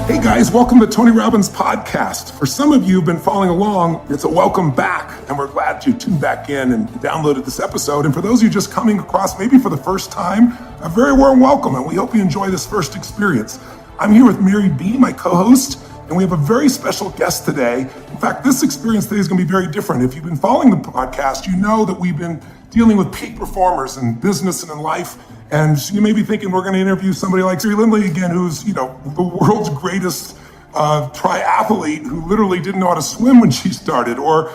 Hey guys, welcome to Tony Robbins Podcast. For some of you who've been following along, it's a welcome back, and we're glad you tuned back in and downloaded this episode. And for those of you just coming across maybe for the first time, a very warm welcome, and we hope you enjoy this first experience. I'm here with Mary B., my co-host, and we have a very special guest today. In fact, this experience today is going to be very different. If you've been following the podcast, you know that we've been dealing with peak performers in business and in life. And you may be thinking we're going to interview somebody like Siri Lindley again, who's, the world's greatest triathlete who literally didn't know how to swim when she started, or,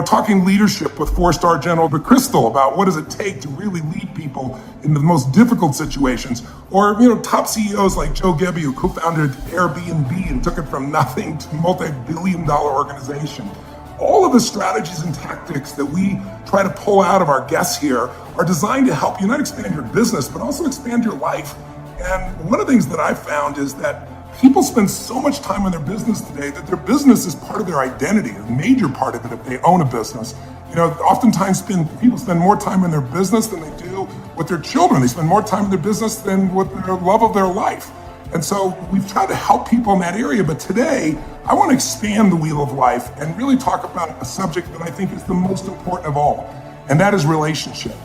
talking leadership with 4-star General Crystal about what does it take to really lead people in the most difficult situations, or, top CEOs like Joe Gebbe, who co-founded Airbnb and took it from nothing to multi-billion-dollar organization. All of the strategies and tactics that we try to pull out of our guests here are designed to help you not expand your business, but also expand your life. And one of the things that I've found is that people spend so much time on their business today that their business is part of their identity, a major part of it if they own a business. Oftentimes people spend more time in their business than they do with their children. They spend more time in their business than with their love of their life. And so we've tried to help people in that area, but today I want to expand the wheel of life and really talk about a subject that I think is the most important of all, and that is relationship.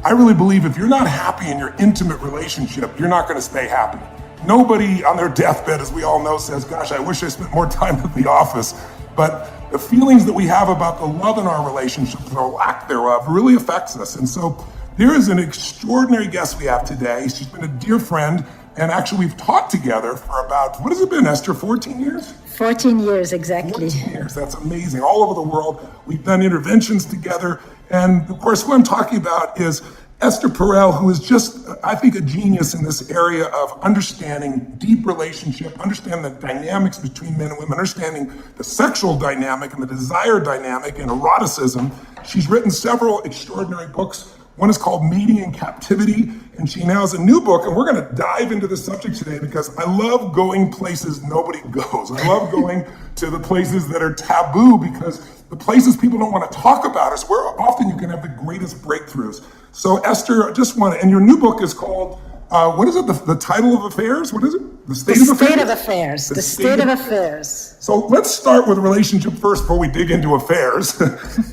I really believe if you're not happy in your intimate relationship, you're not going to stay happy. Nobody on their deathbed, as we all know, says, gosh, I wish I spent more time at the office. But the feelings that we have about the love in our relationships or lack thereof really affects us. And so there is an extraordinary guest we have today. She's been a dear friend. And actually, we've taught together for about, what has it been, Esther, 14 years? 14 years, exactly. 14 years, that's amazing. All over the world, we've done interventions together. And of course, what I'm talking about is Esther Perel, who is just, I think, a genius in this area of understanding deep relationship, understanding the dynamics between men and women, understanding the sexual dynamic and the desire dynamic and eroticism. She's written several extraordinary books. One is called Mating in Captivity, and she now has a new book, and we're going to dive into the subject today because I love going places nobody goes. I love going to the places that are taboo because the places people don't want to talk about is where often you can have the greatest breakthroughs. So Esther, and your new book is called, what is it, the title of affairs? What is it? The State of Affairs. The State of Affairs. So let's start with relationship first before we dig into affairs.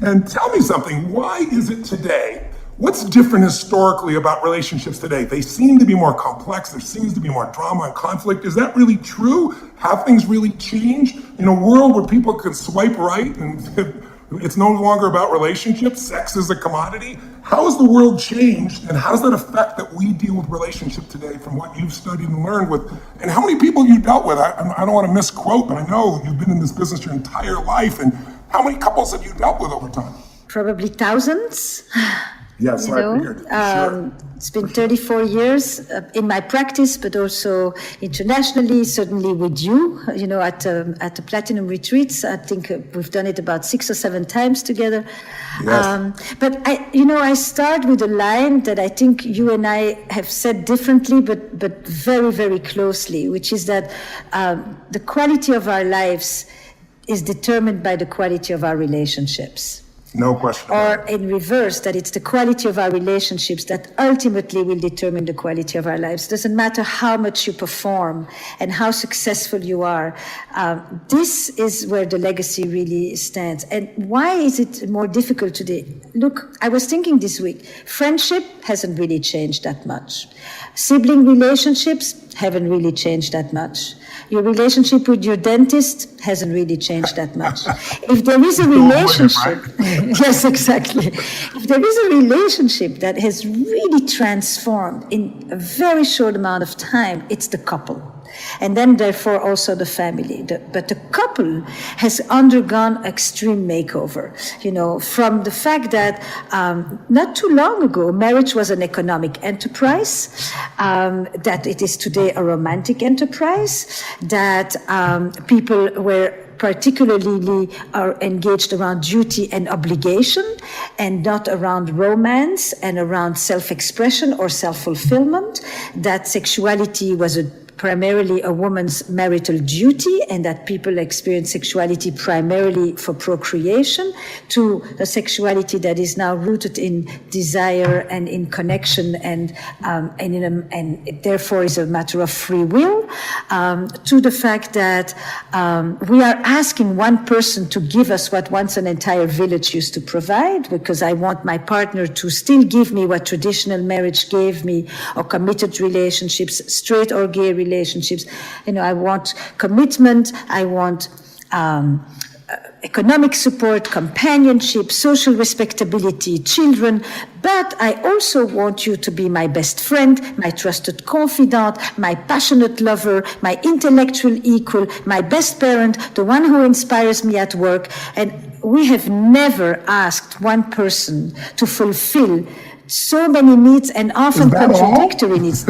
And tell me something, why is it today? What's different historically about relationships today? They seem to be more complex. There seems to be more drama and conflict. Is that really true? Have things really changed? In a world where people can swipe right and it's no longer about relationships, sex is a commodity. How has the world changed, and how does that affect that we deal with relationship today from what you've studied and learned with? And how many people you dealt with? I don't want to misquote, but I know you've been in this business your entire life. And how many couples have you dealt with over time? Probably thousands. Yes, I figured. Sure. It's been 34 years in my practice, but also internationally, certainly with you, at the Platinum Retreats. I think we've done it about 6 or 7 times together. Yes. But I start with a line that I think you and I have said differently, but very, very closely, which is that the quality of our lives is determined by the quality of our relationships. No question. Or in reverse, that it's the quality of our relationships that ultimately will determine the quality of our lives. It doesn't matter how much you perform and how successful you are. This is where the legacy really stands. And why is it more difficult today? Look, I was thinking this week, friendship hasn't really changed that much. Sibling relationships haven't really changed that much. Your relationship with your dentist hasn't really changed that much. If there is a relationship, yes, exactly. If there is a relationship that has really transformed in a very short amount of time, it's the couple. And then, therefore, also the family. But the couple has undergone extreme makeover, from the fact that not too long ago, marriage was an economic enterprise, that it is today a romantic enterprise, that people were particularly are engaged around duty and obligation and not around romance and around self-expression or self-fulfillment, that sexuality was a primarily a woman's marital duty and that people experience sexuality primarily for procreation, to a sexuality that is now rooted in desire and in connection and therefore is a matter of free will, to the fact that we are asking one person to give us what once an entire village used to provide, because I want my partner to still give me what traditional marriage gave me, or committed relationships, straight or gay relationships. I want commitment, I want economic support, companionship, social respectability, children, but I also want you to be my best friend, my trusted confidant, my passionate lover, my intellectual equal, my best parent, the one who inspires me at work. And we have never asked one person to fulfill so many needs and often contradictory needs.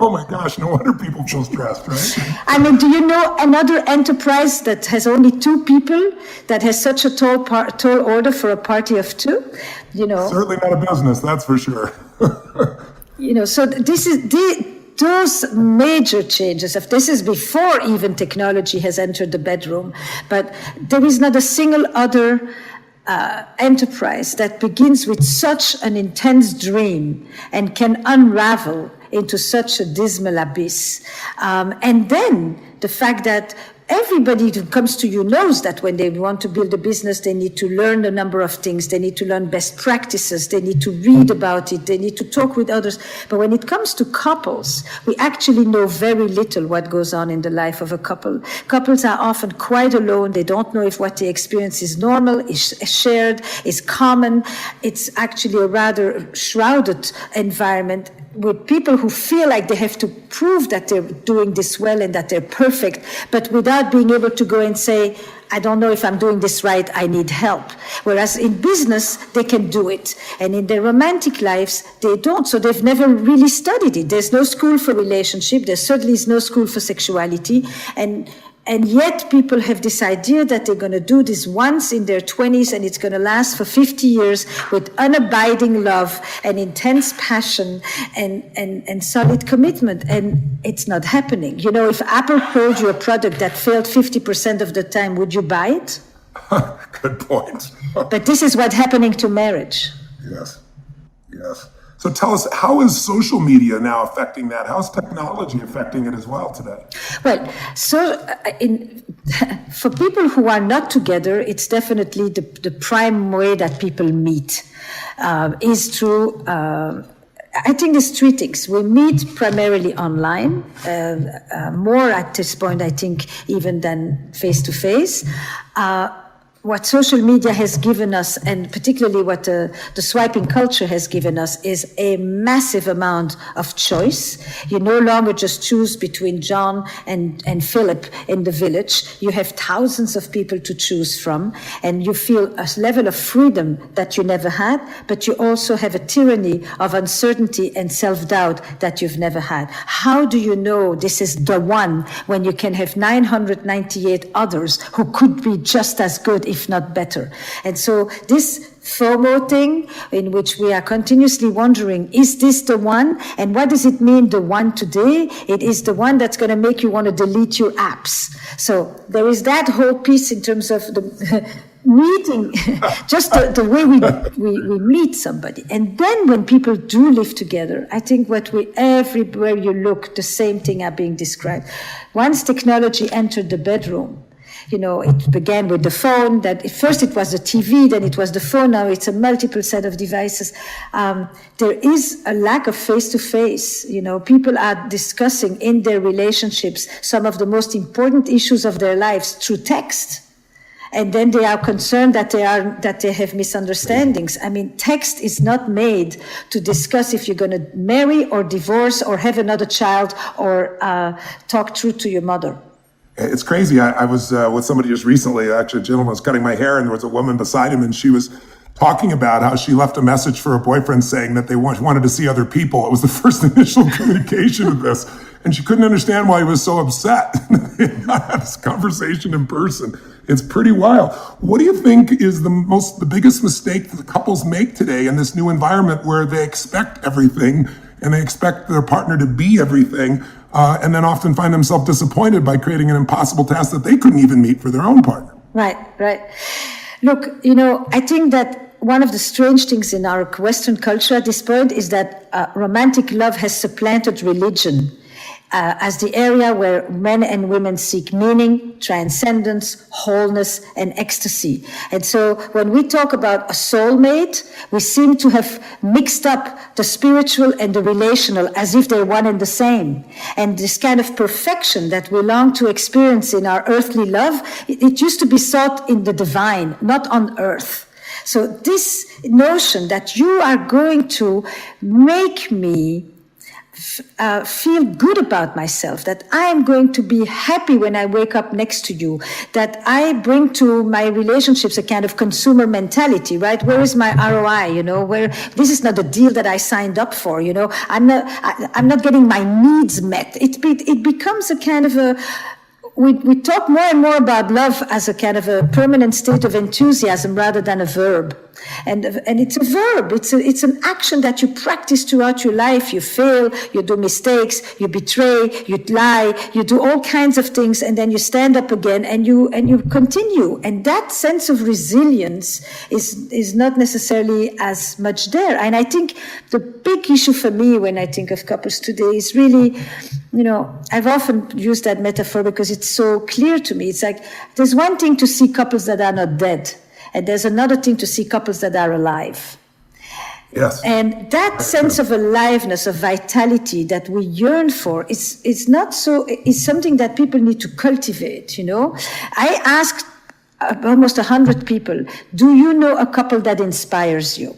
Oh my gosh, no wonder people feel stressed, right? I mean, do you know another enterprise that has only 2 people that has such a tall order for a party of 2? Certainly not a business, that's for sure. So this is those major changes. If this is before even technology has entered the bedroom, but there is not a single other enterprise that begins with such an intense dream and can unravel into such a dismal abyss. And then the fact that everybody who comes to you knows that when they want to build a business, they need to learn a number of things. They need to learn best practices. They need to read about it. They need to talk with others. But when it comes to couples, we actually know very little what goes on in the life of a couple. Couples are often quite alone. They don't know if what they experience is normal, is shared, is common. It's actually a rather shrouded environment with people who feel like they have to prove that they're doing this well and that they're perfect, but without being able to go and say, I don't know if I'm doing this right, I need help. Whereas in business, they can do it. And in their romantic lives, they don't. So they've never really studied it. There's no school for relationship. There certainly is no school for sexuality. And yet people have this idea that they're going to do this once in their 20s and it's going to last for 50 years with unabiding love and intense passion and solid commitment. And it's not happening. If Apple told you a product that failed 50% of the time, would you buy it? Good point. But this is what's happening to marriage. Yes. So tell us, how is social media now affecting that? How is technology affecting it as well today? Well, for people who are not together, it's definitely the prime way that people meet is through, I think there's 3 things. We meet primarily online, more at this point, I think, even than face-to-face. What social media has given us, and particularly what the swiping culture has given us, is a massive amount of choice. You no longer just choose between John and Philip in the village. You have thousands of people to choose from, and you feel a level of freedom that you never had, but you also have a tyranny of uncertainty and self-doubt that you've never had. How do you know this is the one when you can have 998 others who could be just as good, if not better? And so this FOMO thing, in which we are continuously wondering, is this the one? And what does it mean, the one today? It is the one that's going to make you want to delete your apps. So there is that whole piece in terms of the meeting, just the way we meet somebody. And then when people do live together, I think everywhere you look, the same thing are being described. Once technology entered the bedroom, it began with the phone, that first it was the TV, then it was the phone, now it's a multiple set of devices. There is a lack of face-to-face. People are discussing in their relationships some of the most important issues of their lives through text. And then they are concerned that they have misunderstandings. I mean, text is not made to discuss if you're going to marry or divorce or have another child or talk truth to your mother. It's crazy. I was with somebody just recently. Actually, a gentleman was cutting my hair, and there was a woman beside him, and she was talking about how she left a message for her boyfriend saying that they wanted to see other people. It was the first initial communication of this, and she couldn't understand why he was so upset. They had not had this conversation in person. It's pretty wild. What do you think is the biggest mistake that the couples make today in this new environment where they expect everything and they expect their partner to be everything, and then often find themselves disappointed by creating an impossible task that they couldn't even meet for their own partner. Right. Look, I think that one of the strange things in our Western culture at this point is that romantic love has supplanted religion as the area where men and women seek meaning, transcendence, wholeness, and ecstasy. And so when we talk about a soulmate, we seem to have mixed up the spiritual and the relational as if they're one and the same. And this kind of perfection that we long to experience in our earthly love, it used to be sought in the divine, not on earth. So this notion that you are going to make me feel good about myself, that I am going to be happy when I wake up next to you, that I bring to my relationships a kind of consumer mentality, right? Where is my ROI? Where this is not a deal that I signed up for. I'm not getting my needs met. It becomes a kind of a. We talk more and more about love as a kind of a permanent state of enthusiasm rather than a verb. And it's a verb. It's an action that you practice throughout your life. You fail, you do mistakes, you betray, you lie, you do all kinds of things, and then you stand up again and you continue. And that sense of resilience is not necessarily as much there. And I think the big issue for me when I think of couples today is really, I've often used that metaphor because it's so clear to me. It's like there's one thing to see couples that are not dead, and there's another thing to see couples that are alive. Yes. And that sense of aliveness, of vitality that we yearn for is something that people need to cultivate, I asked almost 100 people, do you know a couple that inspires you,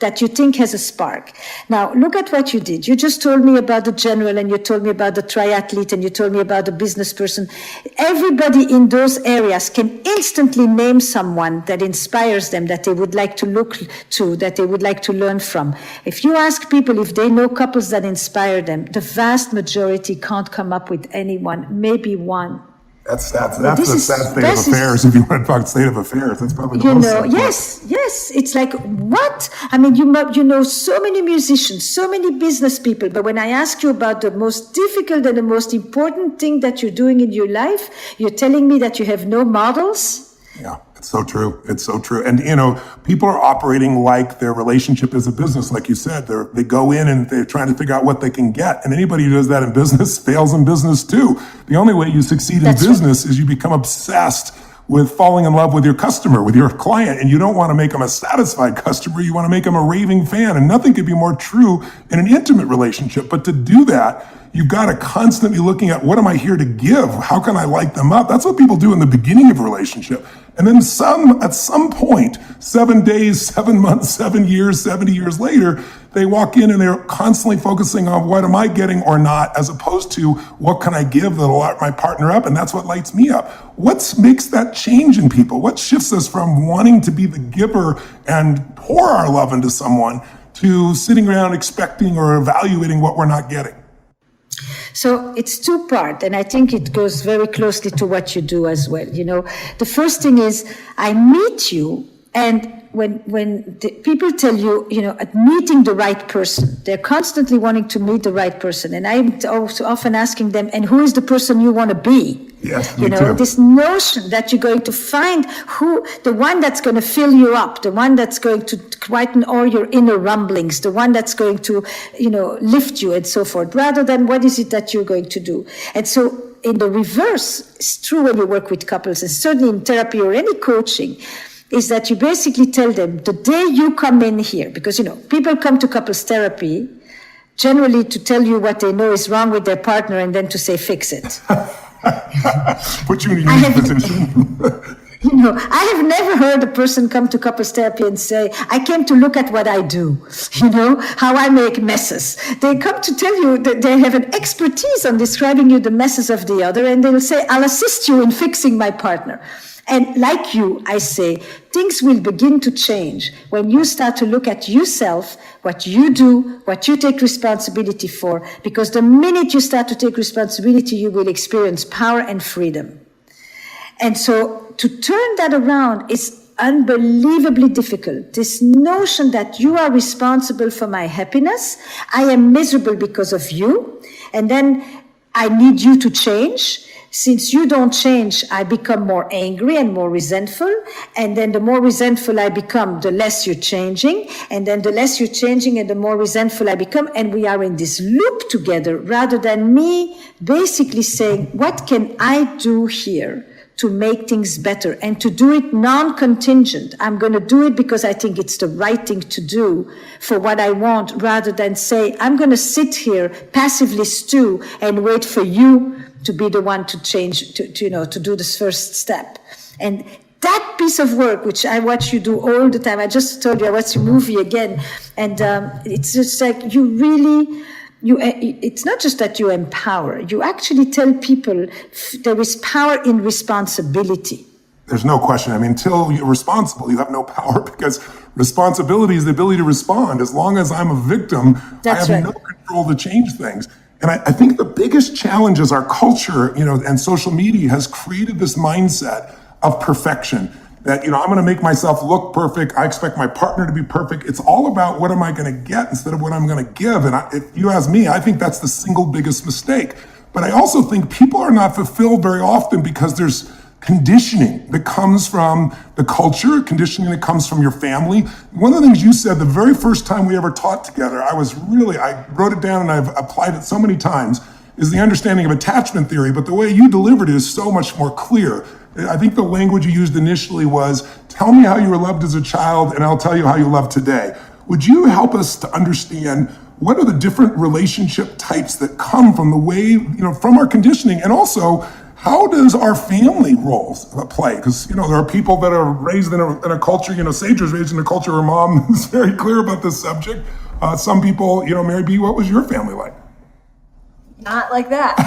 that you think has a spark? Now, look at what you did. You just told me about the general, and you told me about the triathlete, and you told me about the business person. Everybody in those areas can instantly name someone that inspires them, that they would like to look to, that they would like to learn from. If you ask people if they know couples that inspire them, the vast majority can't come up with anyone, maybe one. That's the sad state of affairs. If you want to talk state of affairs, that's probably the most. Yes. It's like, what? I mean, you know so many musicians, so many business people, but when I ask you about the most difficult and the most important thing that you're doing in your life, you're telling me that you have no models? Yeah. It's so true. It's so true. And, people are operating like their relationship is a business, like you said. They go in and they're trying to figure out what they can get. And anybody who does that in business fails in business too. The only way you succeed in business is you become obsessed with falling in love with your customer, with your client. And you don't want to make them a satisfied customer. You want to make them a raving fan. And nothing could be more true in an intimate relationship. But to do that, you've got to constantly looking at, what am I here to give? How can I light them up? That's what people do in the beginning of a relationship. And then at some point, 7 days, 7 months, 7 years, 70 years later, they walk in and they're constantly focusing on what am I getting or not, as opposed to what can I give that'll light my partner up, and that's what lights me up. What makes that change in people? What shifts us from wanting to be the giver and pour our love into someone to sitting around expecting or evaluating what we're not getting? So it's two-part, and I think it goes very closely to what you do as well. The first thing is I meet you, and when people tell you, at meeting the right person, they're constantly wanting to meet the right person. And I'm also often asking them, and who is the person you want to be? Yes, me too. This notion that you're going to find the one that's going to fill you up, the one that's going to quieten all your inner rumblings, the one that's going to, lift you and so forth, rather than what is it that you're going to do. And so in the reverse, it's true when you work with couples, and certainly in therapy or any coaching, is that you basically tell them the day you come in here, because, people come to couples therapy generally to tell you what they know is wrong with their partner and then to say, fix it. Put you in a unique position. I have never heard a person come to couples therapy and say, I came to look at what I do, how I make messes. They come to tell you that they have an expertise on describing you the messes of the other, and they'll say, I'll assist you in fixing my partner. And like you, I say, things will begin to change when you start to look at yourself, what you do, what you take responsibility for, because the minute you start to take responsibility, you will experience power and freedom. And so to turn that around is unbelievably difficult. This notion that you are responsible for my happiness, I am miserable because of you, and then I need you to change. Since you don't change, I become more angry and more resentful. And then the more resentful I become, the less you're changing. And then the less you're changing and the more resentful I become. And we are in this loop together rather than me basically saying, what can I do here to make things better and to do it non-contingent? I'm going to do it because I think it's the right thing to do for what I want, rather than say, I'm going to sit here, passively stew and wait for you to be the one to change, to do this first step. And that piece of work, which I watch you do all the time, I just told you I watched your movie again, and it's just like it's not just that you empower, you actually tell people there is power in responsibility. There's no question. I mean, until you're responsible, you have no power, because responsibility is the ability to respond. As long as I'm a victim, That's I have right. no control to change things. And I think the biggest challenge is our culture, and social media has created this mindset of perfection. That, I'm going to make myself look perfect. I expect my partner to be perfect. It's all about what am I going to get instead of what I'm going to give. And if you ask me, I think that's the single biggest mistake. But I also think people are not fulfilled very often because there's conditioning that comes from the culture, conditioning that comes from your family. One of the things you said the very first time we ever taught together, I wrote it down and I've applied it so many times, is the understanding of attachment theory, but the way you delivered it is so much more clear. I think the language you used initially was, tell me how you were loved as a child and I'll tell you how you love today. Would you help us to understand what are the different relationship types that come from the way, from our conditioning, and also how does our family roles play? Because, there are people that are raised in a culture, Sage was raised in a culture where mom is very clear about this subject. Some people, Mary B., what was your family like? Not like that.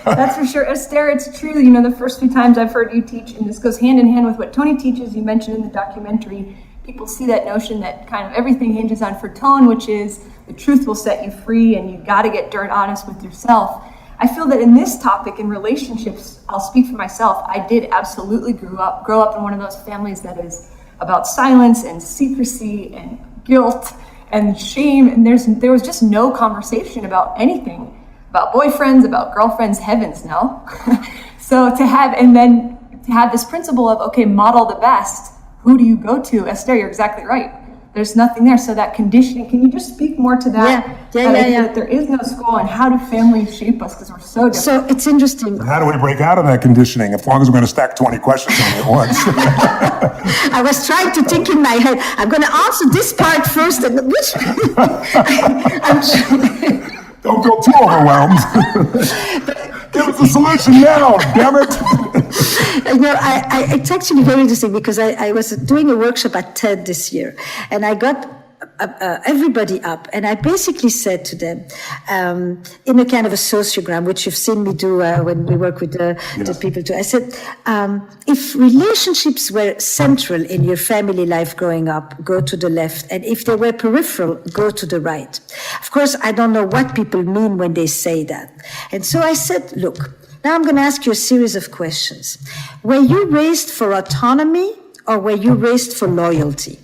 That's for sure. Esther, it's true, the first few times I've heard you teach, and this goes hand in hand with what Tony teaches, you mentioned in the documentary, people see that notion that kind of everything hinges on for Tone, which is the truth will set you free and you got to get dirt honest with yourself. I feel that in this topic, in relationships, I'll speak for myself, I did absolutely grow up in one of those families that is about silence and secrecy and guilt and shame, and there was just no conversation about anything, about boyfriends, about girlfriends, heavens no. So to have this principle of, okay, model the best, who do you go to? Esther, you're exactly right. There's nothing there. So that conditioning, can you just speak more to that? Yeah. That there is no school, and how do families shape us? Because we're so different. So it's interesting. How do we break out of that conditioning, as long as we're going to stack 20 questions on me at once? I was trying to think in my head, I'm going to answer this part first, and which Don't feel too overwhelmed. Give us a solution now, damn it. It's actually very interesting because I was doing a workshop at TED this year, and I got everybody up, and I basically said to them, in a kind of a sociogram, which you've seen me do when we work with the people too. I said, if relationships were central in your family life growing up, go to the left, and if they were peripheral, go to the right. Of course, I don't know what people mean when they say that. And so I said, look, now I'm going to ask you a series of questions. Were you raised for autonomy, or were you raised for loyalty?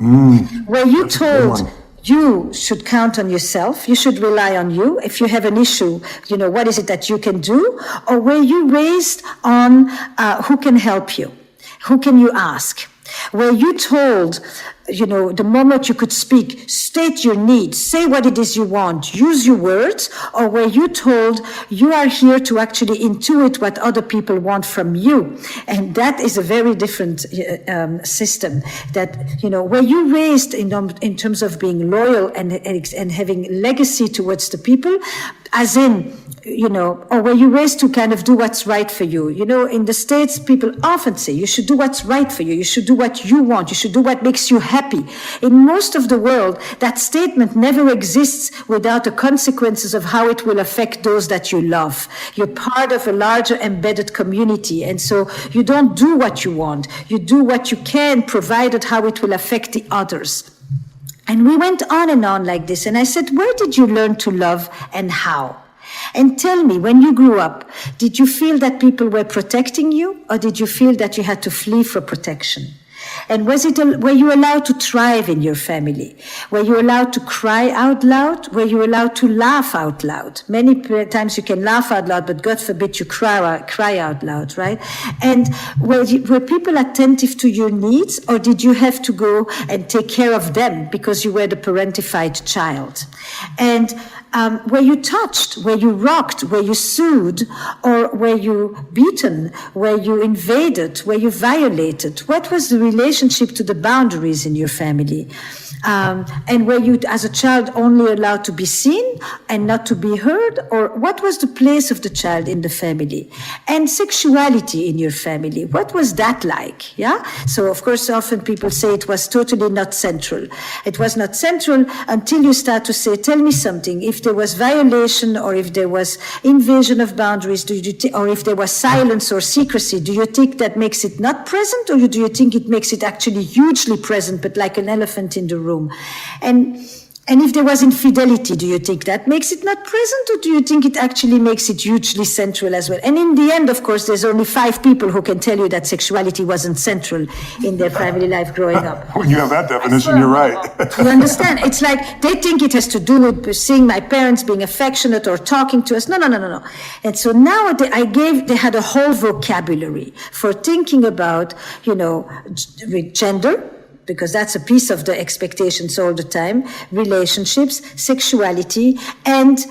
Were you told you should count on yourself, you should rely on you, if you have an issue, what is it that you can do? Or were you raised on who can help you? Who can you ask? Were you told, the moment you could speak, state your needs, say what it is you want, use your words? Or were you told you are here to actually intuit what other people want from you? And that is a very different system. That, were you raised in terms of being loyal and having legacy towards the people, as in, or were you raised to kind of do what's right for you? In the States, people often say you should do what's right for you. You should do what you want. You should do what makes you happy. In most of the world, that statement never exists without the consequences of how it will affect those that you love. You're part of a larger embedded community. And so you don't do what you want. You do what you can, provided how it will affect the others. And we went on and on like this. And I said, where did you learn to love and how? And tell me, when you grew up, did you feel that people were protecting you, or did you feel that you had to flee for protection? And were you allowed to thrive in your family? Were you allowed to cry out loud? Were you allowed to laugh out loud? Many times you can laugh out loud, but God forbid you cry out loud, right? And were people attentive to your needs, or did you have to go and take care of them because you were the parentified child? And were you touched? Were you rocked? Were you sued? Or were you beaten? Were you invaded? Were you violated? What was the relationship to the boundaries in your family? And were you, as a child, only allowed to be seen and not to be heard? Or what was the place of the child in the family? And sexuality in your family, what was that like? Yeah. So, of course, often people say it was totally not central. It was not central until you start to say, tell me something. If there was violation, or if there was invasion of boundaries, or if there was silence or secrecy, do you think that makes it not present, or do you think it makes it actually hugely present, but like an elephant in the room? And if there was infidelity, do you think that makes it not present, or do you think it actually makes it hugely central as well? And in the end, of course, there's only 5 people who can tell you that sexuality wasn't central in their family life growing up. When you have that definition, you're right. You understand? It's like they think it has to do with seeing my parents being affectionate or talking to us. No. And so now they had a whole vocabulary for thinking about, with gender, because that's a piece of the expectations all the time, relationships, sexuality, and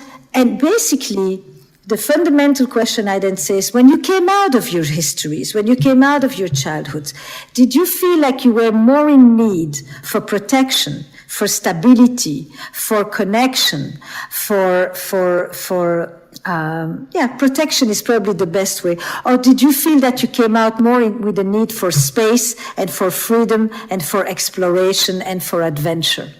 basically the fundamental question I then say is, when you came out of your histories, when you came out of your childhoods, did you feel like you were more in need for protection, for stability, for connection, protection is probably the best way. Or did you feel that you came out more with a need for space and for freedom and for exploration and for adventure?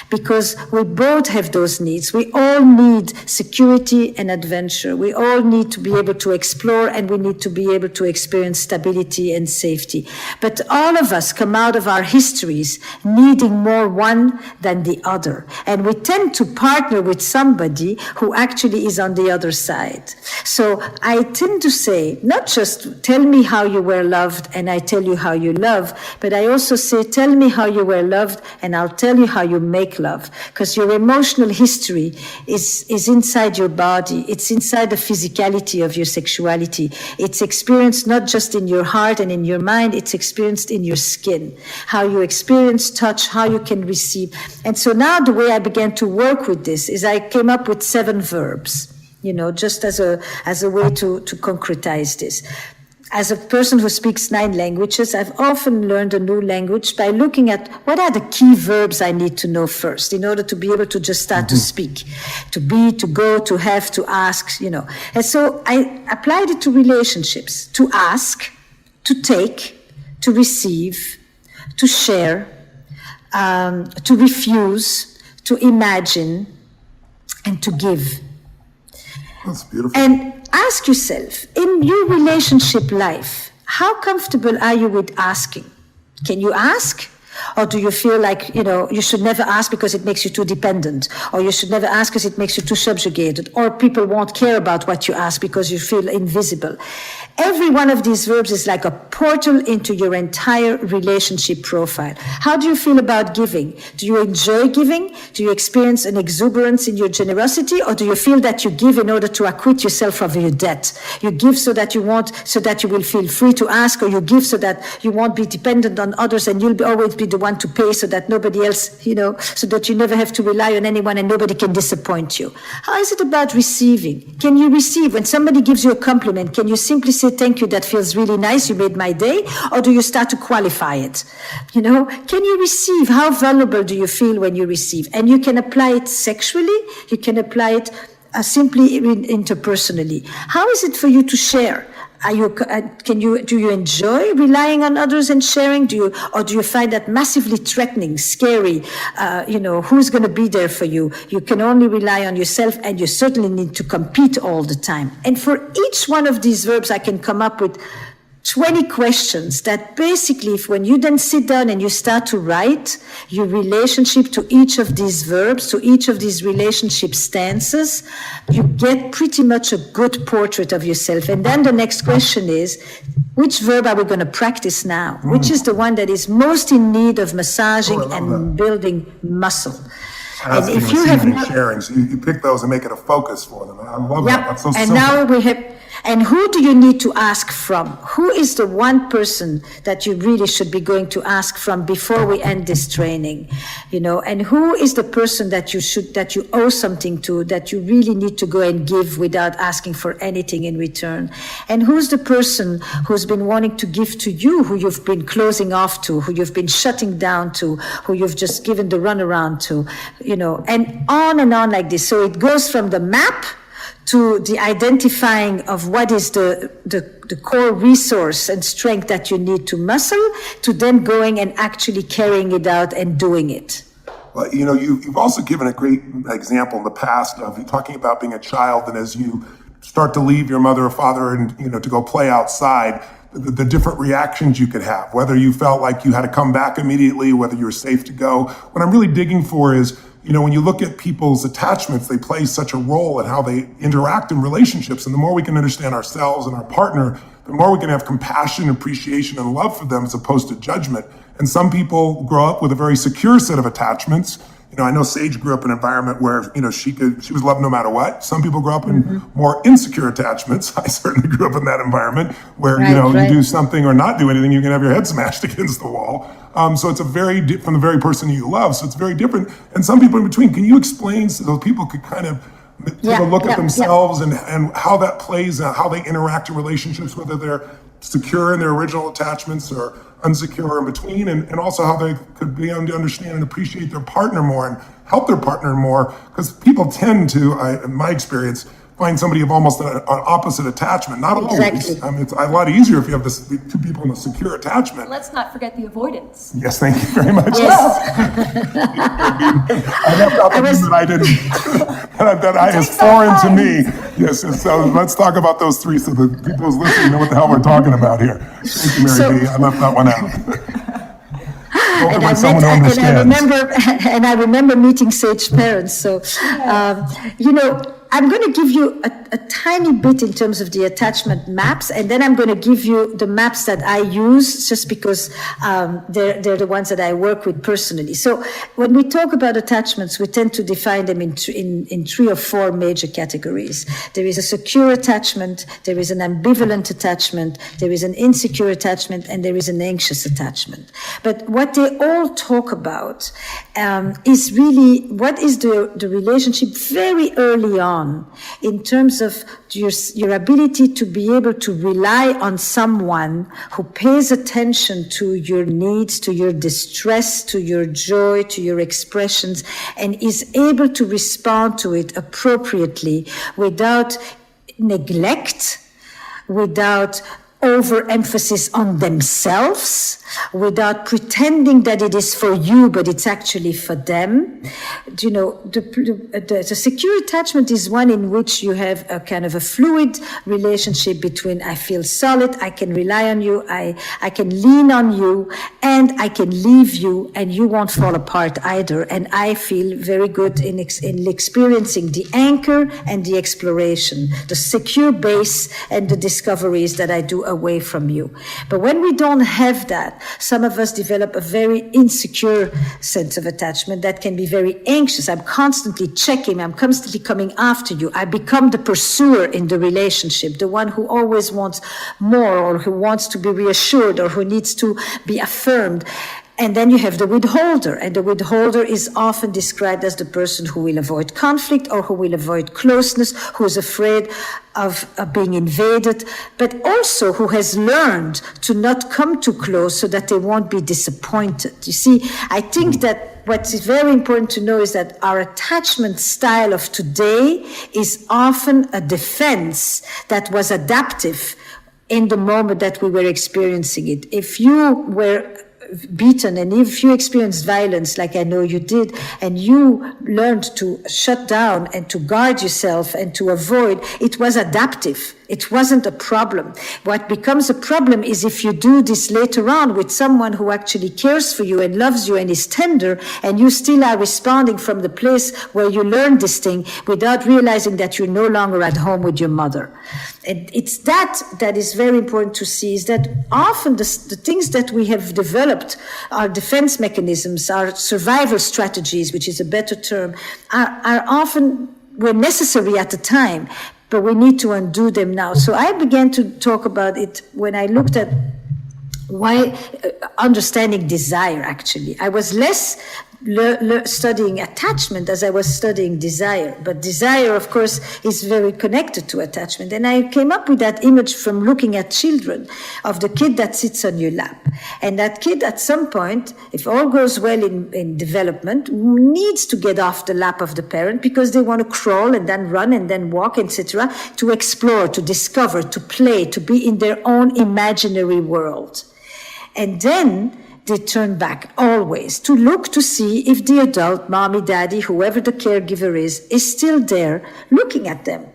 Because we both have those needs. We all need security and adventure. We all need to be able to explore, and we need to be able to experience stability and safety. But all of us come out of our histories needing more one than the other. And we tend to partner with somebody who actually is on the other side. So I tend to say, not just tell me how you were loved and I tell you how you love, but I also say, tell me how you were loved and I'll tell you how you make love, because your emotional history is inside your body. It's inside the physicality of your sexuality. It's experienced not just in your heart and in your mind, it's experienced in your skin, how you experience touch, how you can receive. And so now the way I began to work with this is I came up with 7 verbs, just as a way to concretize this. As a person who speaks 9 languages, I've often learned a new language by looking at what are the key verbs I need to know first in order to be able to just start to speak, to be, to go, to have, to ask, And so I applied it to relationships, to ask, to take, to receive, to share, to refuse, to imagine, and to give. That's beautiful. And ask yourself, in your relationship life, how comfortable are you with asking? Can you ask? Or do you feel like, you should never ask because it makes you too dependent? Or you should never ask because it makes you too subjugated? Or people won't care about what you ask because you feel invisible? Every one of these verbs is like a portal into your entire relationship profile. How do you feel about giving? Do you enjoy giving? Do you experience an exuberance in your generosity? Or do you feel that you give in order to acquit yourself of your debt? You give so that you will feel free to ask, or you give so that you won't be dependent on others and you'll always be the one to pay so that nobody else, so that you never have to rely on anyone and nobody can disappoint you. How is it about receiving? Can you receive? When somebody gives you a compliment, can you simply say, thank you, that feels really nice, you made my day? Or do you start to qualify it? Can you receive? How vulnerable do you feel when you receive? And you can apply it sexually, you can apply it simply interpersonally. How is it for you to share? Do you enjoy relying on others and sharing? Or do you find that massively threatening, scary? Who's going to be there for you? You can only rely on yourself, and you certainly need to compete all the time. And for each one of these verbs, I can come up with 20 questions that basically, if when you then sit down and you start to write your relationship to each of these verbs, to each of these relationship stances, you get pretty much a good portrait of yourself. And then the next question is, which verb are we going to practice now? Which is the one that is most in need of massaging and building muscle? And if you have sharing, so you pick those and make it a focus for them. I love that. That's so simple. Now we have. And who do you need to ask from? Who is the one person that you really should be going to ask from before we end this training? And who is the person that you owe something to, that you really need to go and give without asking for anything in return? And who's the person who's been wanting to give to you, who you've been closing off to, who you've been shutting down to, who you've just given the runaround to, and on like this. So it goes from the map to the identifying of what is the core resource and strength that you need to muscle, to then going and actually carrying it out and doing it. Well, you've also given a great example in the past of talking about being a child, and as you start to leave your mother or father and, to go play outside, the different reactions you could have, whether you felt like you had to come back immediately, whether you were safe to go. What I'm really digging for is, when you look at people's attachments, they play such a role in how they interact in relationships. And the more we can understand ourselves and our partner, the more we can have compassion, appreciation, and love for them as opposed to judgment. And some people grow up with a very secure set of attachments. I know Sage grew up in an environment where, she was loved no matter what. Some people grow up in more insecure attachments. I certainly grew up in that environment where, you do something or not do anything, you can have your head smashed against the wall. So it's from the very person you love. So it's very different. And some people in between. Can you explain so those people could kind of take a look at themselves and how that plays, how they interact in relationships, whether they're secure in their original attachments or unsecure in between, and also how they could be able to understand and appreciate their partner more and help their partner more, because people tend to, in my experience, find somebody of almost an opposite attachment. Not always. Exactly. I mean, it's a lot easier if you have two people in a secure attachment. Let's not forget the avoidance. Yes, thank you very much. Yes. I left out the one that I didn't, that is foreign to me. Yes, and so let's talk about those three so the people who's listening know what the hell we're talking about here. Thank you, Mary B. I left that one out. And I remember meeting Sage parents. So, I'm going to give you a tiny bit in terms of the attachment maps, and then I'm going to give you the maps that I use just because they're the ones that I work with personally. So when we talk about attachments, we tend to define them in 3 or 4 major categories. There is a secure attachment, there is an ambivalent attachment, there is an insecure attachment, and there is an anxious attachment. But what they all talk about is really what is the relationship very early on, in terms of your ability to be able to rely on someone who pays attention to your needs, to your distress, to your joy, to your expressions, and is able to respond to it appropriately without neglect, without overemphasis on themselves, without pretending that it is for you, but it's actually for them. The secure attachment is one in which you have a kind of a fluid relationship between I feel solid, I can rely on you, I can lean on you, and I can leave you, and you won't fall apart either. And I feel very good in experiencing the anchor and the exploration, the secure base and the discoveries that I do away from you. But when we don't have that, some of us develop a very insecure sense of attachment that can be very anxious. I'm constantly checking, I'm constantly coming after you. I become the pursuer in the relationship, the one who always wants more, or who wants to be reassured, or who needs to be affirmed. And then you have the withholder, and the withholder is often described as the person who will avoid conflict or who will avoid closeness, who is afraid of being invaded, but also who has learned to not come too close so that they won't be disappointed. You see, I think that what is very important to know is that our attachment style of today is often a defense that was adaptive in the moment that we were experiencing it. If you were beaten, and if you experienced violence like I know you did, and you learned to shut down and to guard yourself and to avoid, it was adaptive. It wasn't a problem. What becomes a problem is if you do this later on with someone who actually cares for you and loves you and is tender, and you still are responding from the place where you learned this thing without realizing that you're no longer at home with your mother. And it's that is very important to see, is that often the things that we have developed, our defense mechanisms, our survival strategies, which is a better term, are often were necessary at the time, but we need to undo them now. So I began to talk about it when I looked at why understanding desire, actually. I was less studying attachment as I was studying desire. But desire, of course, is very connected to attachment. And I came up with that image from looking at children, of the kid that sits on your lap. And that kid, at some point, if all goes well in development, needs to get off the lap of the parent because they want to crawl and then run and then walk, etc., to explore, to discover, to play, to be in their own imaginary world. And then they turn back always to look to see if the adult, mommy, daddy, whoever the caregiver is still there looking at them.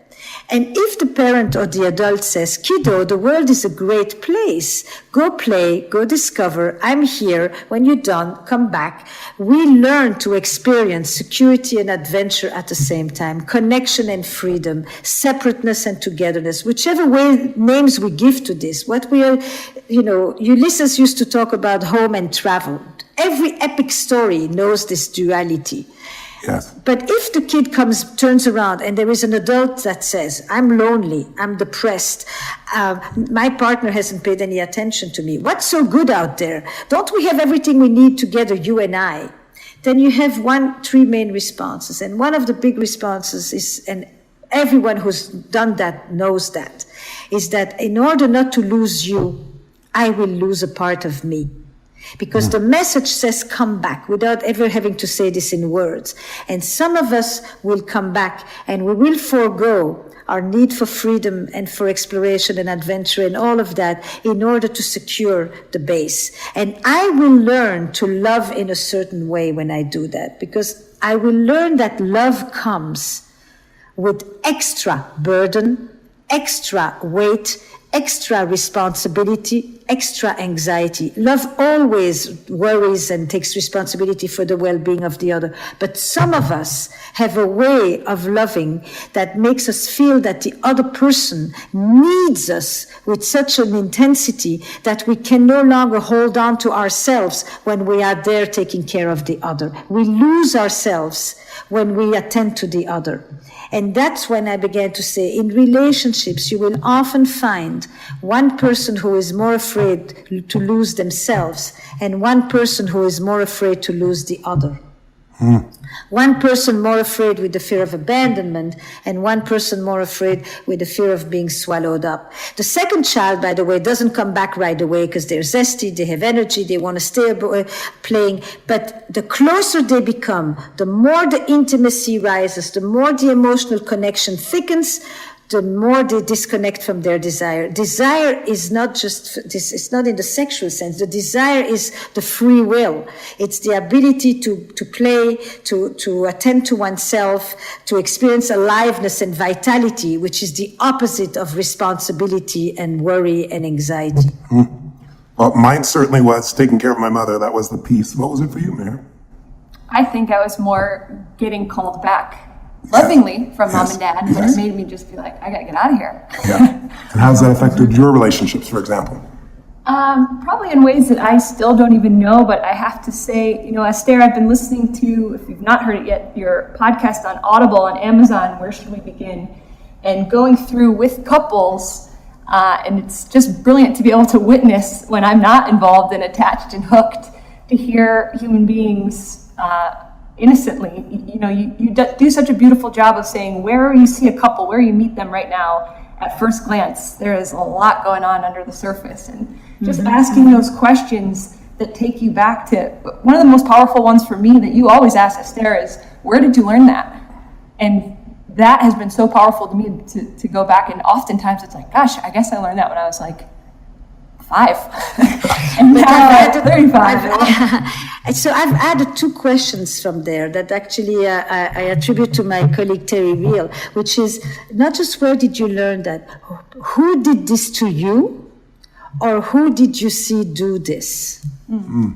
And if the parent or the adult says, kiddo, the world is a great place. Go play, go discover. I'm here. When you're done, come back. We learn to experience security and adventure at the same time, connection and freedom, separateness and togetherness, whichever way names we give to this. What we are, Ulysses used to talk about home and travel. Every epic story knows this duality. Yes. But if the kid turns around and there is an adult that says, I'm lonely, I'm depressed, my partner hasn't paid any attention to me, what's so good out there? Don't we have everything we need together, you and I? Then you have three main responses. And one of the big responses is, and everyone who's done that knows that, is that in order not to lose you, I will lose a part of me. Because the message says come back without ever having to say this in words. And some of us will come back and we will forego our need for freedom and for exploration and adventure and all of that in order to secure the base. And I will learn to love in a certain way when I do that, because I will learn that love comes with extra burden, extra weight, extra responsibility, extra anxiety. Love always worries and takes responsibility for the well-being of the other. But some of us have a way of loving that makes us feel that the other person needs us with such an intensity that we can no longer hold on to ourselves when we are there taking care of the other. We lose ourselves when we attend to the other. And that's when I began to say, in relationships, you will often find one person who is more afraid to lose themselves and one person who is more afraid to lose the other. One person more afraid with the fear of abandonment and one person more afraid with the fear of being swallowed up. The second child, by the way, doesn't come back right away because they're zesty, they have energy, they want to stay playing. But the closer they become, the more the intimacy rises, the more the emotional connection thickens, the more they disconnect from their desire. Desire is not just this, it's not in the sexual sense. The desire is the free will. It's the ability to play, to attend to oneself, to experience aliveness and vitality, which is the opposite of responsibility and worry and anxiety. Well, mine certainly was taking care of my mother. That was the piece. What was it for you, Mary? I think I was more getting called back lovingly from mom and dad, but it made me just be like, I gotta get out of here. Yeah. And how's that affected your relationships, for example? Probably in ways that I still don't even know, but I have to say, Esther, I've been listening to, if you've not heard it yet, your podcast on Audible on Amazon, Where Should We Begin? And going through with couples, and it's just brilliant to be able to witness when I'm not involved and attached and hooked, to hear human beings innocently. You do such a beautiful job of saying where you see a couple, where you meet them right now, at first glance, there is a lot going on under the surface. And just asking those questions that take you back to, one of the most powerful ones for me that you always ask, Esther, is, where did you learn that? And that has been so powerful to me to go back, and oftentimes it's like, gosh, I guess I learned that when I was like 5. And now 35. So I've added 2 questions from there that actually I attribute to my colleague Terry Real, which is not just where did you learn that, who did this to you, or who did you see do this? Mm-hmm.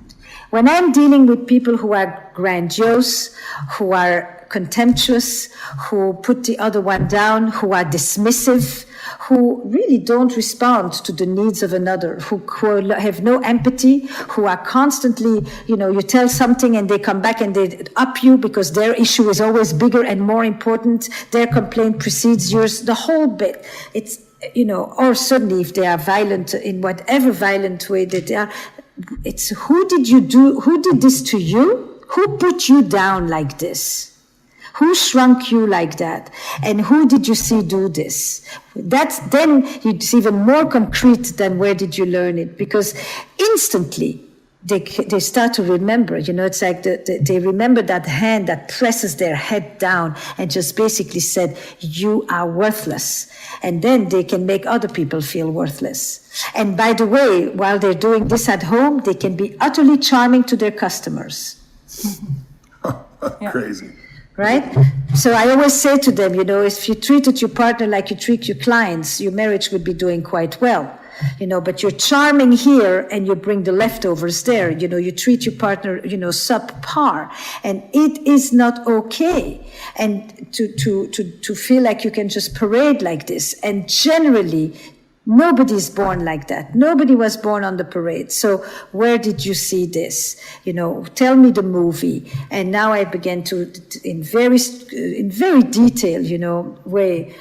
When I'm dealing with people who are grandiose, who are contemptuous, who put the other one down, who are dismissive, who really don't respond to the needs of another, who have no empathy, who are constantly, you tell something and they come back and they up you because their issue is always bigger and more important, their complaint precedes yours, the whole bit. It's, or certainly if they are violent in whatever violent way that they are, it's who did this to you? Who put you down like this? Who shrunk you like that? And who did you see do this? Then it's even more concrete than where did you learn it? Because instantly they start to remember, it's like they remember that hand that presses their head down and just basically said, you are worthless. And then they can make other people feel worthless. And by the way, while they're doing this at home, they can be utterly charming to their customers. Crazy. Right? So I always say to them, if you treated your partner like you treat your clients, your marriage would be doing quite well. But you're charming here and you bring the leftovers there. You treat your partner, subpar. And it is not okay. And to feel like you can just parade like this. And generally, nobody's born like that. Nobody was born on the parade. So where did you see this? Tell me the movie. And now I began to, in very detailed, way,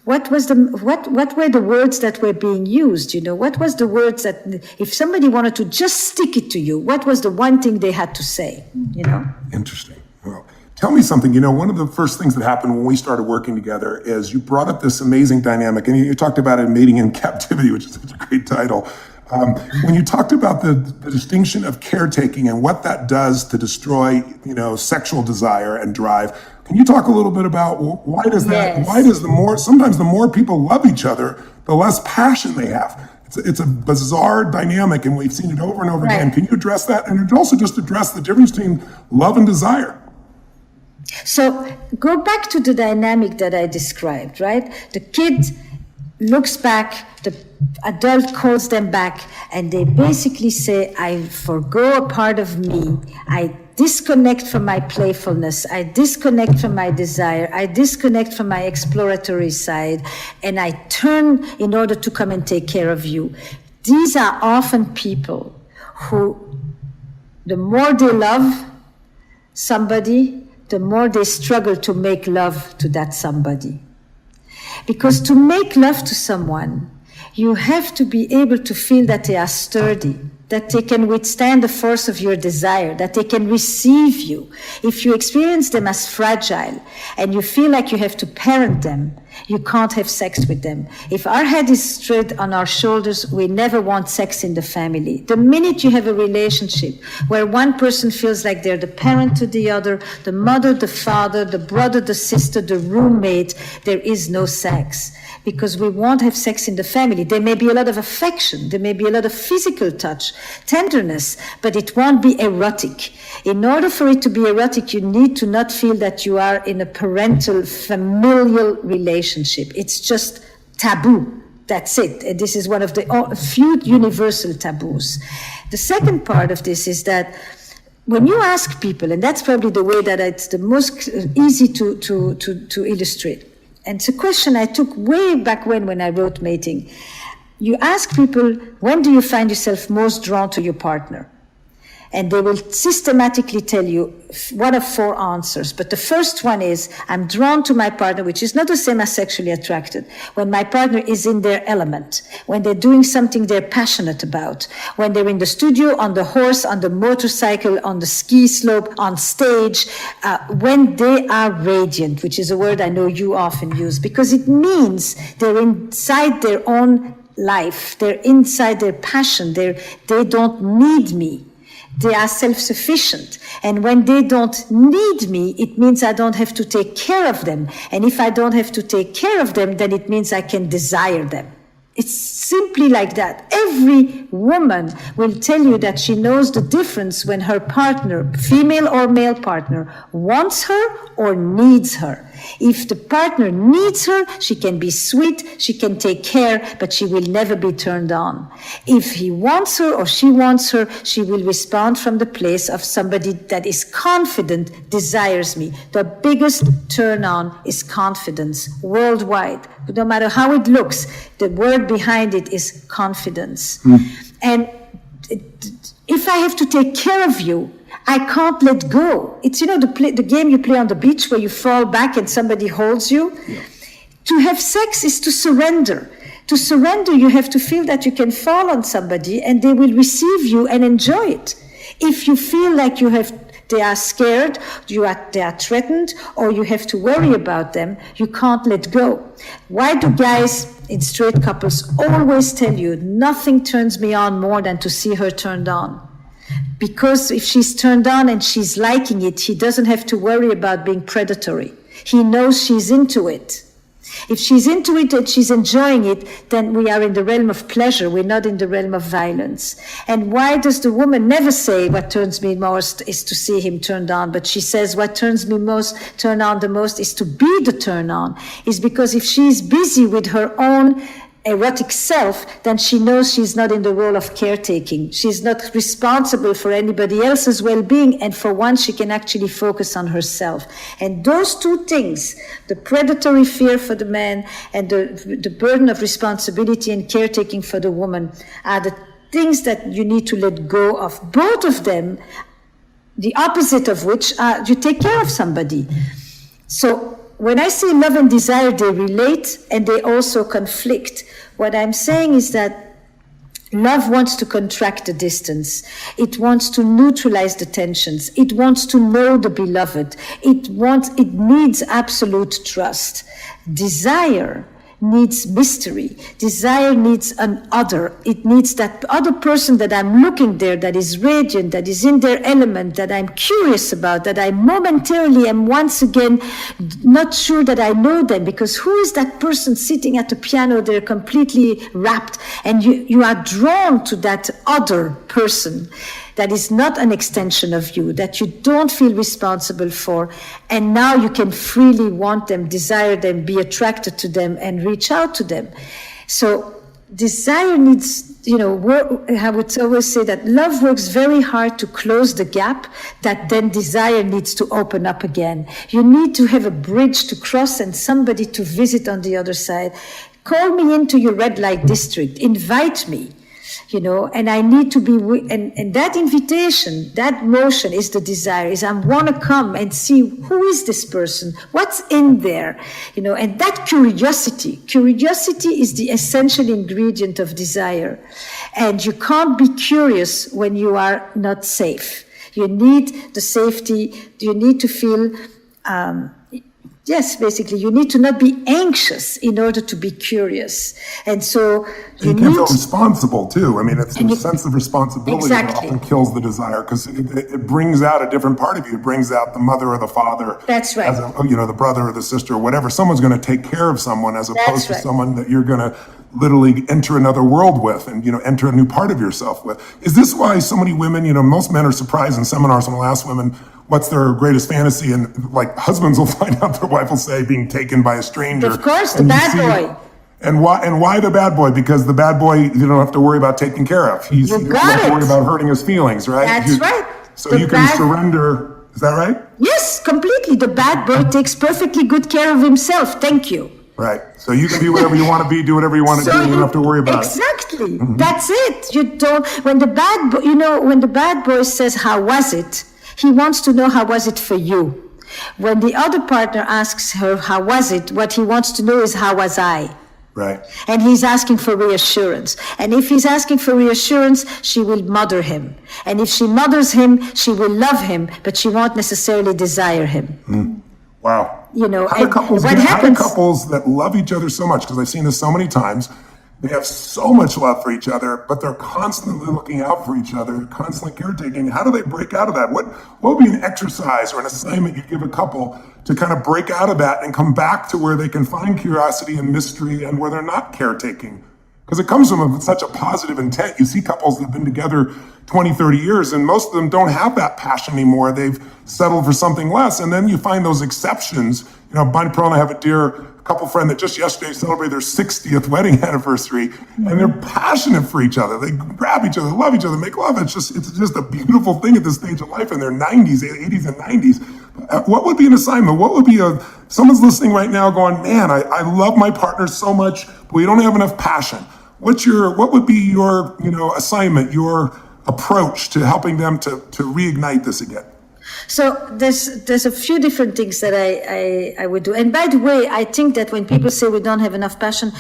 what were the words that were being used? What was the words that, if somebody wanted to just stick it to you, what was the one thing they had to say? Interesting. Well, tell me something. One of the first things that happened when we started working together is you brought up this amazing dynamic, and you talked about it, Mating in Captivity, which is such a great title. When you talked about the distinction of caretaking and what that does to destroy, sexual desire and drive, can you talk a little bit about why does that? Yes. Why does sometimes the more people love each other, the less passion they have? It's a bizarre dynamic, and we've seen it over and over again. Can you address that, and also just address the difference between love and desire? So go back to the dynamic that I described, right? The kid looks back, the adult calls them back, and they basically say, I forgo a part of me, I disconnect from my playfulness, I disconnect from my desire, I disconnect from my exploratory side, and I turn in order to come and take care of you. These are often people who, the more they love somebody, the more they struggle to make love to that somebody. Because to make love to someone, you have to be able to feel that they are sturdy, that they can withstand the force of your desire, that they can receive you. If you experience them as fragile and you feel like you have to parent them, you can't have sex with them. If our head is straight on our shoulders, we never want sex in the family. The minute you have a relationship where one person feels like they're the parent to the other, the mother, the father, the brother, the sister, the roommate, there is no sex. Because we won't have sex in the family. There may be a lot of affection, there may be a lot of physical touch, tenderness, but it won't be erotic. In order for it to be erotic, you need to not feel that you are in a parental, familial relationship. It's just taboo. That's it. And this is one of the few universal taboos. The second part of this is that when you ask people, and that's probably the way that it's the most easy to illustrate, and it's a question I took way back when I wrote Mating. You ask people, when do you find yourself most drawn to your partner? And they will systematically tell you one of 4 answers. But the first one is, I'm drawn to my partner, which is not the same as sexually attracted, when my partner is in their element, when they're doing something they're passionate about, when they're in the studio, on the horse, on the motorcycle, on the ski slope, on stage, when they are radiant, which is a word I know you often use, because it means they're inside their own life, they're inside their passion, they don't need me. They are self-sufficient. And when they don't need me, it means I don't have to take care of them. And if I don't have to take care of them, then it means I can desire them. It's simply like that. Every woman will tell you that she knows the difference when her partner, female or male partner, wants her or needs her. If the partner needs her, she can be sweet, she can take care, but she will never be turned on. If he wants her or she wants her, she will respond from the place of somebody that is confident, desires me. The biggest turn on is confidence worldwide. No matter how it looks, the word behind it is confidence. And if I have to take care of you, I can't let go. It's, the game you play on the beach where you fall back and somebody holds you. Yeah. To have sex is to surrender. To surrender, you have to feel that you can fall on somebody and they will receive you and enjoy it. If you feel like they are scared, they are threatened, or you have to worry about them, you can't let go. Why do guys in straight couples always tell you, nothing turns me on more than to see her turned on? Because if she's turned on and she's liking it, he doesn't have to worry about being predatory. He knows she's into it. If she's into it and she's enjoying it, then we are in the realm of pleasure. We're not in the realm of violence. And why does the woman never say what turns me most is to see him turned on, but she says what turns me turn on the most is to be the turn on? Is because if she's busy with her own erotic self, then she knows she's not in the role of caretaking. She's not responsible for anybody else's well-being, and for once she can actually focus on herself. And those two things, the predatory fear for the man and the burden of responsibility and caretaking for the woman, are the things that you need to let go of. Both of them, the opposite of which are you take care of somebody. So when I say love and desire, they relate and they also conflict. What I'm saying is that love wants to contract the distance. It wants to neutralize the tensions. It wants to know the beloved. It needs absolute trust. Desire needs mystery. Desire needs an other. It needs that other person that I'm looking there, that is radiant, that is in their element, that I'm curious about, that I momentarily am once again not sure that I know them, because who is that person sitting at the piano there completely rapt, and you are drawn to that other person that is not an extension of you, that you don't feel responsible for, and now you can freely want them, desire them, be attracted to them, and reach out to them. So desire needs, I would always say that love works very hard to close the gap that then desire needs to open up again. You need to have a bridge to cross and somebody to visit on the other side. Call me into your red light district, invite me. And I need to be, and that invitation, that motion is the desire, is I want to come and see who is this person, what's in there, and that curiosity is the essential ingredient of desire. And you can't be curious when you are not safe. You need the safety, you need to feel, yes, basically, you need to not be anxious in order to be curious. And so you can feel responsible too. I mean, it's the sense of responsibility that often kills the desire, because it brings out a different part of you. It brings out the mother or the father. That's right. The brother or the sister or whatever. Someone's going to take care of someone as opposed to someone that you're going to literally enter another world with and, enter a new part of yourself with. Is this why so many women, most men are surprised in seminars when I'll ask women, what's their greatest fantasy? And like husbands will find out, their wife will say being taken by a stranger. Of course, the bad boy. And why the bad boy? Because the bad boy, you don't have to worry about taking care of. You don't have to worry about hurting his feelings, right? That's right. So you can surrender. Is that right? Yes, completely. The bad boy takes perfectly good care of himself. Thank you. Right. So you can be whatever you want to be, do whatever you want to do. You don't have to worry about it. Exactly. Mm-hmm. That's it. You don't. When the bad boy says, "How was it?" He wants to know how was it for you. When the other partner asks her, how was it? What he wants to know is, how was I? Right. And he's asking for reassurance. And if he's asking for reassurance, she will mother him. And if she mothers him, she will love him, but she won't necessarily desire him. Mm. Wow. How do couples that love each other so much, because I've seen this so many times, they have so much love for each other, but they're constantly looking out for each other, constantly caretaking. How do they break out of that? What would be an exercise or an assignment you give a couple to kind of break out of that and come back to where they can find curiosity and mystery and where they're not caretaking? because it comes from such a positive intent. You see couples that have been together 20, 30 years, and most of them don't have that passion anymore. They've settled for something less. And then you find those exceptions. You know, Bonnie Pearl and I have a dear couple friend that just yesterday celebrated their 60th wedding anniversary, and they're passionate for each other. They grab each other, love each other, make love. It's just a beautiful thing at this stage of life in their 90s, 80s and 90s. What would be an assignment? What would be someone's listening right now going, man, I love my partner so much, but we don't have enough passion. What would be your, assignment, your approach to helping them to reignite this again? So there's a few different things that I would do. And by the way, I think that when people say we don't have enough passion,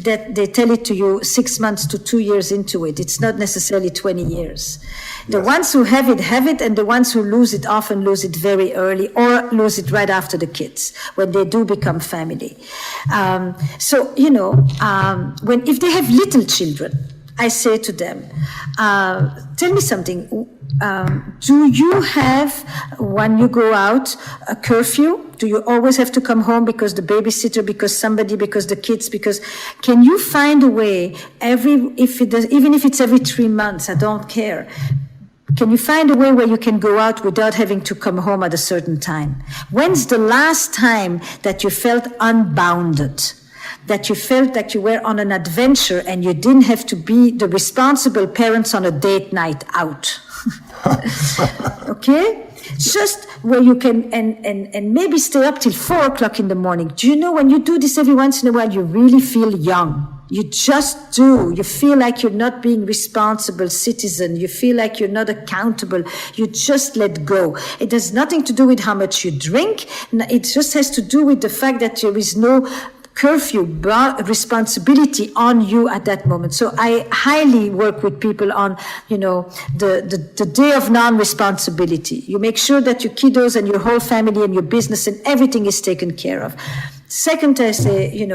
that they tell it to you 6 months to 2 years into it. It's not necessarily 20 years. The ones who have it, and the ones who lose it often lose it very early or lose it right after the kids, when they do become family. If they have little children, I say to them, tell me something. Do you have, when you go out, a curfew? Do you always have to come home because the babysitter, because somebody, because the kids, can you find a way even if it's every 3 months, I don't care. Can you find a way where you can go out without having to come home at a certain time? When's the last time that you felt unbounded? That you felt like you were on an adventure and you didn't have to be the responsible parents on a date night out? Okay? Just where you can, and maybe stay up till 4 o'clock in the morning. Do you know when you do this every once in a while, you really feel young? You just do. You feel like you're not being responsible citizen. You feel like you're not accountable. You just let go. It has nothing to do with how much you drink. It just has to do with the fact that there is no curfew responsibility on you at that moment. So I highly work with people on, the day of non-responsibility. You make sure that your kiddos and your whole family and your business and everything is taken care of. Second, I say,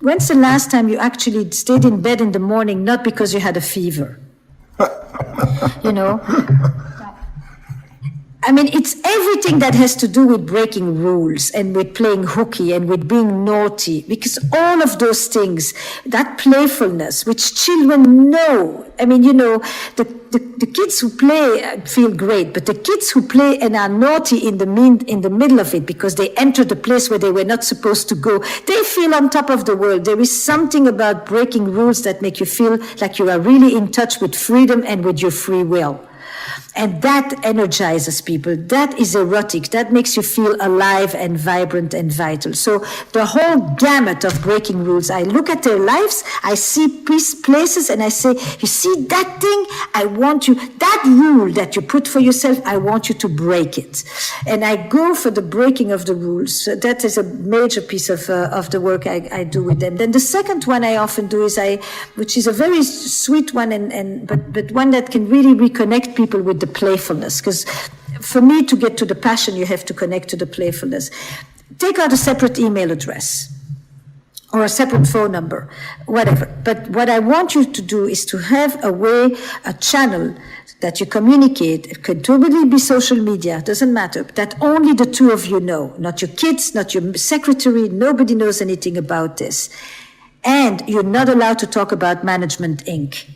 when's the last time you actually stayed in bed in the morning, not because you had a fever? I mean, it's everything that has to do with breaking rules and with playing hooky and with being naughty, because all of those things, that playfulness, which children know. I mean, the kids who play feel great, but the kids who play and are naughty in the middle of it because they entered the place where they were not supposed to go, they feel on top of the world. There is something about breaking rules that make you feel like you are really in touch with freedom and with your free will. And that energizes people. That is erotic. That makes you feel alive and vibrant and vital. So the whole gamut of breaking rules, I look at their lives, I see places, and I say, you see that thing? I want you, that rule that you put for yourself, I want you to break it. And I go for the breaking of the rules. So that is a major piece of the work I do with them. Then the second one I often do is which is a very sweet one, but one that can really reconnect people with the playfulness, because for me to get to the passion, you have to connect to the playfulness. Take out a separate email address or a separate phone number, whatever. But what I want you to do is to have a channel that you communicate. It could totally be social media, doesn't matter, that only the two of you know, not your kids, not your secretary, nobody knows anything about this. And you're not allowed to talk about Management Inc.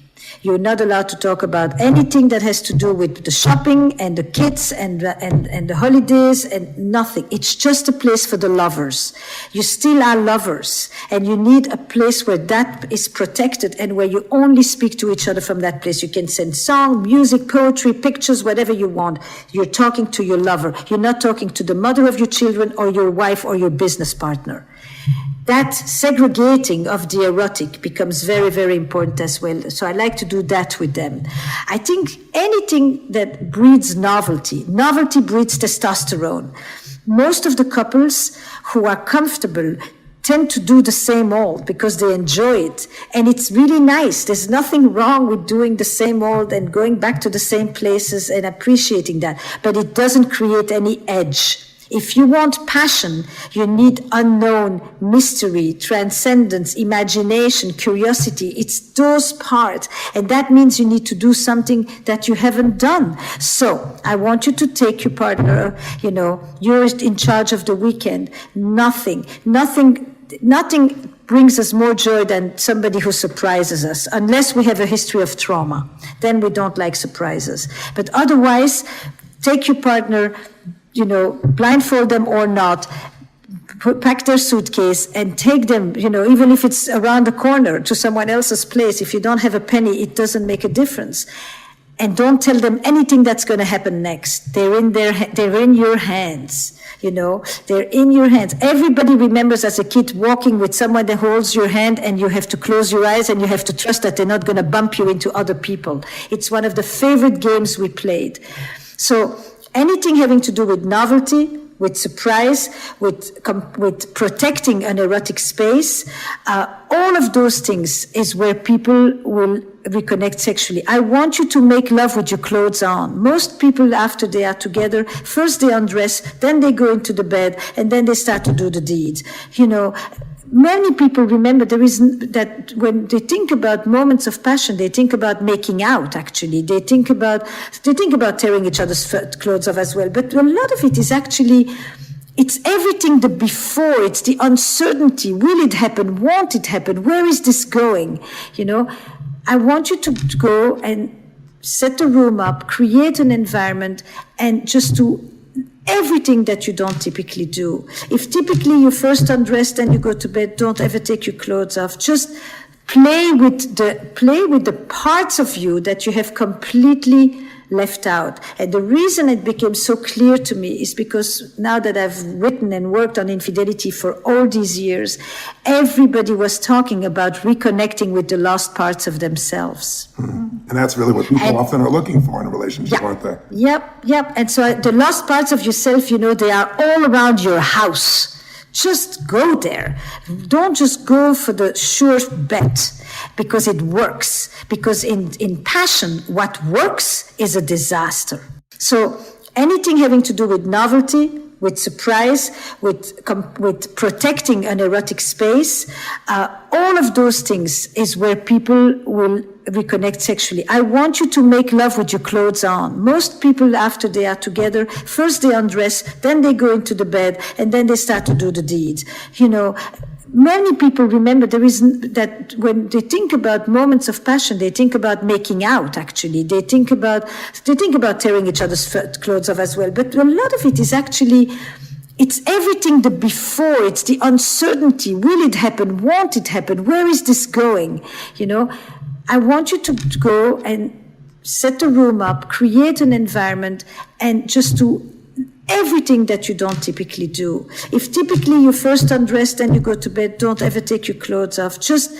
You're not allowed to talk about anything that has to do with the shopping and the kids and the holidays and nothing. It's just a place for the lovers. You still are lovers, and you need a place where that is protected and where you only speak to each other from that place. You can send song, music, poetry, pictures, whatever you want. You're talking to your lover. You're not talking to the mother of your children or your wife or your business partner. That segregating of the erotic becomes very, very important as well. So I like to do that with them. I think anything that breeds novelty breeds testosterone. Most of the couples who are comfortable tend to do the same old because they enjoy it. And it's really nice. There's nothing wrong with doing the same old and going back to the same places and appreciating that. But it doesn't create any edge. If you want passion, you need unknown, mystery, transcendence, imagination, curiosity. It's those parts. And that means you need to do something that you haven't done. So I want you to take your partner, you're in charge of the weekend. Nothing brings us more joy than somebody who surprises us, unless we have a history of trauma. Then we don't like surprises. But otherwise, take your partner, blindfold them or not, pack their suitcase and take them, even if it's around the corner to someone else's place. If you don't have a penny, it doesn't make a difference. And don't tell them anything that's going to happen next. They're in your hands. They're in your hands. Everybody remembers as a kid walking with someone that holds your hand, and you have to close your eyes and you have to trust that they're not going to bump you into other people. It's one of the favorite games we played. So anything having to do with novelty, with surprise, with protecting an erotic space, all of those things is where people will reconnect sexually. I want you to make love with your clothes on. Most people, after they are together, first they undress, then they go into the bed, and then they start to do the deed. Many people remember that when they think about moments of passion, they think about making out, actually. They think about tearing each other's clothes off as well. But a lot of it is actually, it's everything the before, it's the uncertainty. Will it happen? Won't it happen? Where is this going? I want you to go and set the room up, create an environment, and just do everything that you don't typically do. If typically you first undress, then you go to bed, don't ever take your clothes off. Just play with the parts of you that you have completely left out. And the reason it became so clear to me is because now that I've written and worked on infidelity for all these years, everybody was talking about reconnecting with the lost parts of themselves. And that's really what people often are looking for in a relationship, aren't they? Yep. And so the lost parts of yourself, they are all around your house. Just go there. Don't just go for the sure bet, because it works. Because in passion, what works is a disaster. So anything having to do with novelty, with surprise, with protecting an erotic space, all of those things is where people will reconnect sexually. I want you to make love with your clothes on. Most people, after they are together, first they undress, then they go into the bed, and then they start to do the deed. Many people remember that when they think about moments of passion, they think about making out, actually. They think about tearing each other's clothes off as well. But a lot of it is actually, it's everything the before, it's the uncertainty. Will it happen? Won't it happen? Where is this going? I want you to go and set the room up, create an environment, and just do everything that you don't typically do. If typically you first undress, then you go to bed, don't ever take your clothes off. Just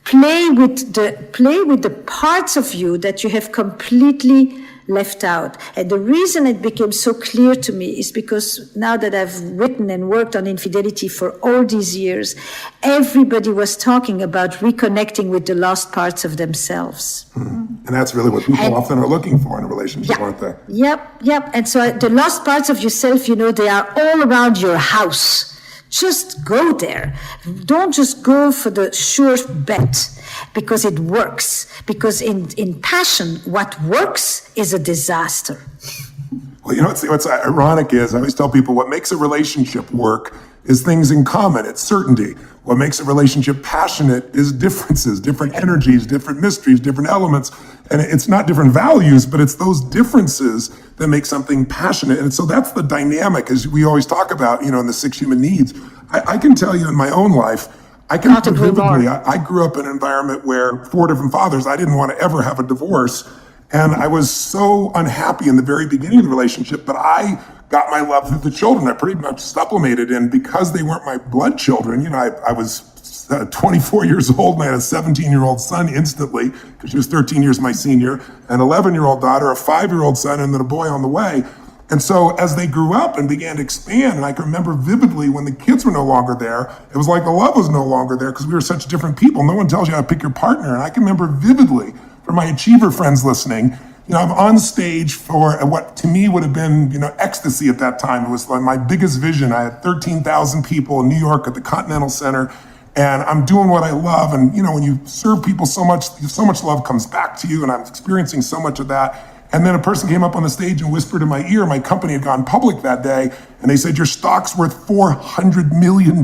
play with the parts of you that you have completely left out. And the reason it became so clear to me is because now that I've written and worked on infidelity for all these years, everybody was talking about reconnecting with the lost parts of themselves. And that's really what people often are looking for in a relationship, aren't they? Yep. And so the lost parts of yourself, they are all around your house. Just go there. Don't just go for the sure bet, because it works. Because in passion, what works is a disaster. Well, what's ironic is I always tell people what makes a relationship work is things in common. It's certainty. What makes a relationship passionate is differences, different energies, different mysteries, different elements. And it's not different values, but it's those differences that make something passionate. And so that's the dynamic, as we always talk about, in the 6 human needs. I can tell you in my own life, I can vividly, I grew up in an environment where 4 different fathers, I didn't want to ever have a divorce. And I was so unhappy in the very beginning of the relationship, but I got my love through the children. I pretty much supplemented, and because they weren't my blood children, I was 24 years old and I had a 17-year-old son instantly, because she was 13 years my senior, an 11-year-old daughter, a 5-year-old son, and then a boy on the way. And so as they grew up and began to expand, and I can remember vividly when the kids were no longer there, it was like the love was no longer there because we were such different people. No one tells you how to pick your partner. And I can remember vividly, for my achiever friends listening, I'm on stage for what to me would have been, ecstasy at that time. It was like my biggest vision. I had 13,000 people in New York at the Continental Center, and I'm doing what I love. And, when you serve people so much love comes back to you, and I'm experiencing so much of that. And then a person came up on the stage and whispered in my ear, my company had gone public that day, and they said, your stock's worth $400 million.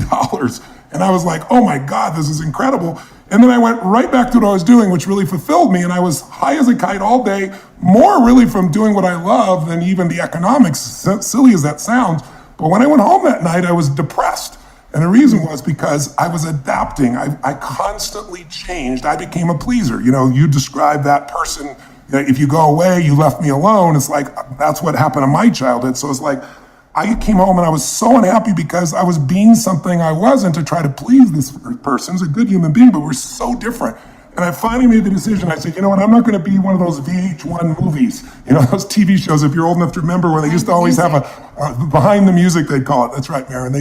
And I was like, oh my God, this is incredible. And then I went right back to what I was doing, which really fulfilled me. And I was high as a kite all day, more really from doing what I love than even the economics, silly as that sounds. But when I went home that night, I was depressed. And the reason was because I was adapting. I constantly changed. I became a pleaser. You know, you described that person. You know, if you go away, you left me alone. It's like, that's what happened in my childhood. So it's like, I came home and I was so unhappy because I was being something I wasn't to try to please this person. He's a good human being, but we're so different. And I finally made the decision. I said, you know what, I'm not going to be one of those VH1 movies, you know, those TV shows, if you're old enough to remember, where they used to always have a behind the music, they'd call it. That's right, Maren.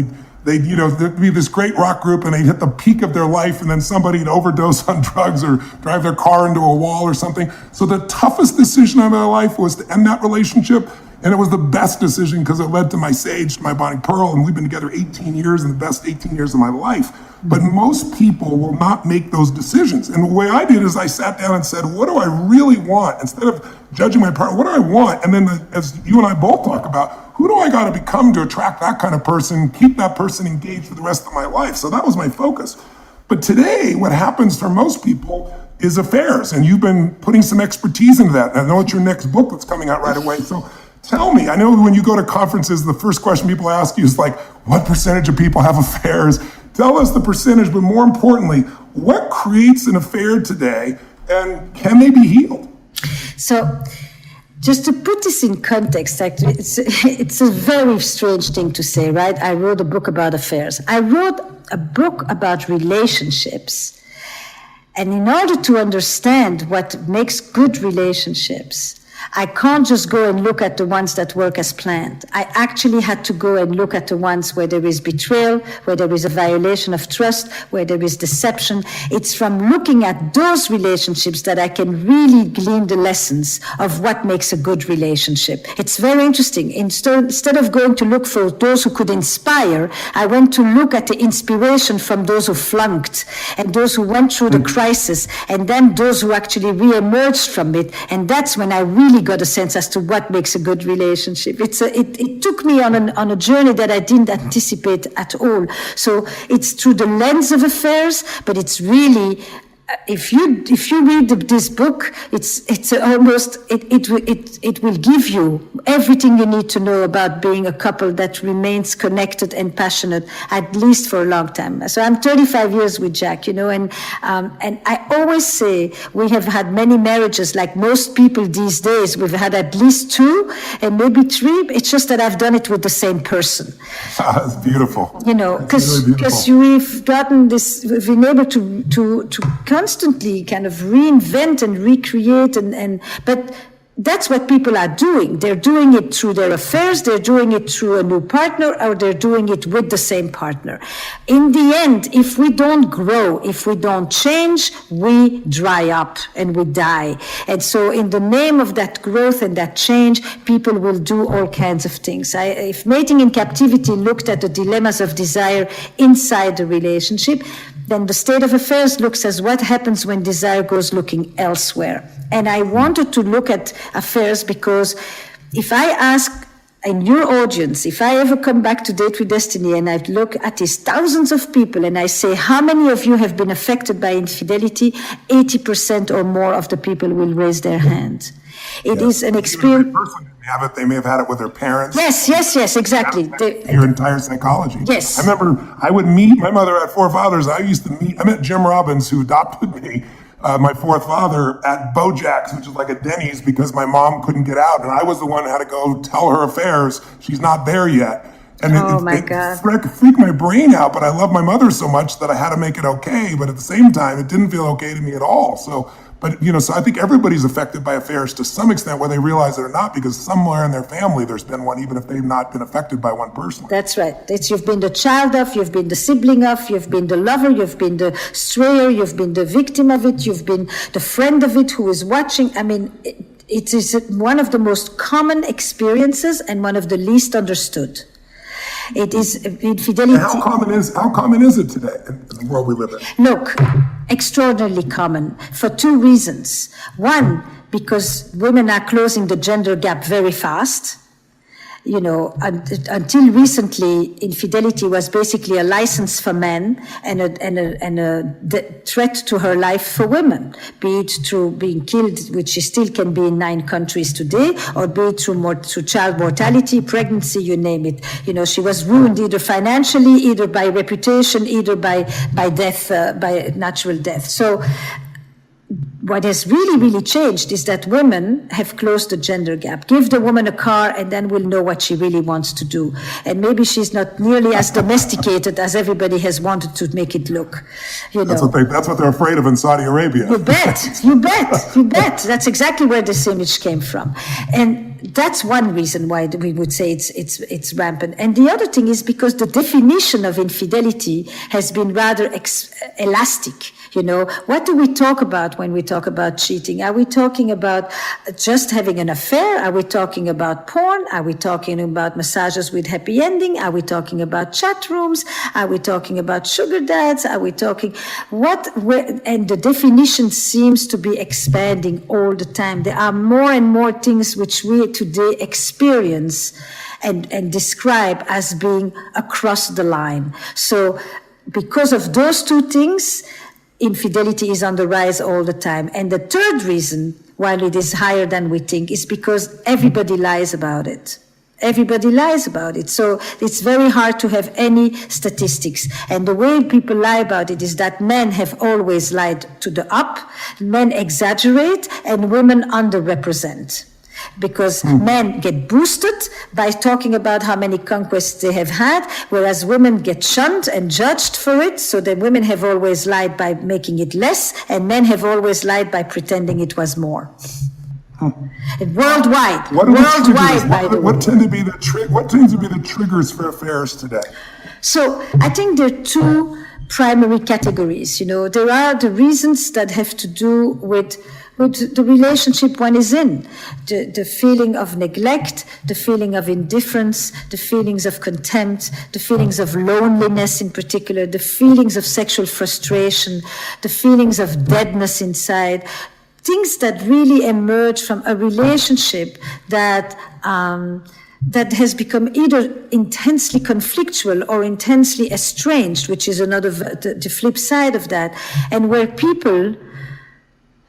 They'd, you know, there'd be this great rock group and they'd hit the peak of their life and then somebody'd overdose on drugs or drive their car into a wall or something. So the toughest decision of my life was to end that relationship. And it was the best decision because it led to my Sage, to my Bonnie Pearl, and we've been together 18 years and the best 18 years of my life. But most people will not make those decisions. And the way I did is I sat down and said, what do I really want? Instead of judging my partner, what do I want? And then as you and I both talk about, who do I got to become to attract that kind of person, keep that person engaged for the rest of my life? So that was my focus. But today, what happens for most people is affairs. And you've been putting some expertise into that. And I know it's your next book that's coming out right away. So tell me, I know when you go to conferences, the first question people ask you is like, what percentage of people have affairs? Tell us the percentage, but more importantly, what creates an affair today and can they be healed? So just to put this in context, actually, it's a very strange thing to say, right? I wrote a book about affairs. I wrote a book about relationships. And in order to understand what makes good relationships, I can't just go and look at the ones that work as planned. I actually had to go and look at the ones where there is betrayal, where there is a violation of trust, where there is deception. It's from looking at those relationships that I can really glean the lessons of what makes a good relationship. It's very interesting. Instead of going to look for those who could inspire, I went to look at the inspiration from those who flunked and those who went through the crisis and then those who actually re-emerged from it. And that's when I really got a sense as to what makes a good relationship. It took me on a journey that I didn't anticipate at all. So it's through the lens of affairs, but it's really, if you read this book, it's almost it will give you everything you need to know about being a couple that remains connected and passionate, at least for a long time. So I'm 35 years with Jack, you know, and I always say we have had many marriages. Like most people these days, we've had at least 2 and maybe 3. It's just that I've done it with the same person. That's beautiful. You know, because we've gotten this, we've been able to constantly kind of reinvent and recreate but that's what people are doing. They're doing it through their affairs, they're doing it through a new partner, or they're doing it with the same partner. In the end, if we don't grow, if we don't change, we dry up and we die. And so in the name of that growth and that change, people will do all kinds of things. If Mating in Captivity looked at the dilemmas of desire inside the relationship, then the state of affairs looks as what happens when desire goes looking elsewhere. And I wanted to look at affairs because if I ask in your audience, if I ever come back to Date with Destiny and I look at these thousands of people and I say, how many of you have been affected by infidelity? 80% or more of the people will raise their hand. It is an experience. Have it, they may have had it with their parents. Yes, exactly. Your entire psychology. Yes. I remember I would meet, my mother had 4 fathers. I met Jim Robbins, who adopted me, my 4th father, at Bojack's, which is like a Denny's, because my mom couldn't get out. And I was the one who had to go tell her affairs. She's not there yet. And it freaked my brain out, but I love my mother so much that I had to make it okay. But at the same time, it didn't feel okay to me at all. So I think everybody's affected by affairs to some extent, whether they realize it or not, because somewhere in their family there's been one, even if they've not been affected by one person. That's right. You've been the child of, you've been the sibling of, you've been the lover, you've been the strayer, you've been the victim of it, you've been the friend of it who is watching. I mean, it is one of the most common experiences and one of the least understood. It is infidelity. And how common is it today in the world we live in? Look, extraordinarily common for 2 reasons. One, because women are closing the gender gap very fast. Until recently, infidelity was basically a license for men and a threat to her life for women, be it through being killed, which she still can be in 9 countries today, or be it through child mortality, pregnancy, you name it. She was ruined either financially, either by reputation, either by death, by natural death. So what has really, really changed is that women have closed the gender gap. Give the woman a car and then we'll know what she really wants to do. And maybe she's not nearly as domesticated as everybody has wanted to make it look. That's what they're afraid of in Saudi Arabia. You bet. That's exactly where this image came from. And that's one reason why we would say it's rampant. And the other thing is because the definition of infidelity has been rather elastic. What do we talk about when we talk about cheating? Are we talking about just having an affair? Are we talking about porn? Are we talking about massages with happy ending? Are we talking about chat rooms? Are we talking about sugar dads? Are we talking and the definition seems to be expanding all the time. There are more and more things which we today experience and describe as being across the line. So because of those two things, infidelity is on the rise all the time. And the third reason why it is higher than we think is because everybody lies about it. Everybody lies about it. So it's very hard to have any statistics. And the way people lie about it is that men have always lied to the up, men exaggerate, and women underrepresent. Because men get boosted by talking about how many conquests they have had, whereas women get shunned and judged for it. So the women have always lied by making it less, and men have always lied by pretending it was more. Worldwide, what tend to be the triggers for affairs today? So I think there are 2 primary categories. There are the reasons that have to do with the relationship one is in, the feeling of neglect, the feeling of indifference, the feelings of contempt, the feelings of loneliness in particular, the feelings of sexual frustration, the feelings of deadness inside, things that really emerge from a relationship that has become either intensely conflictual or intensely estranged, which is the flip side of that, and where people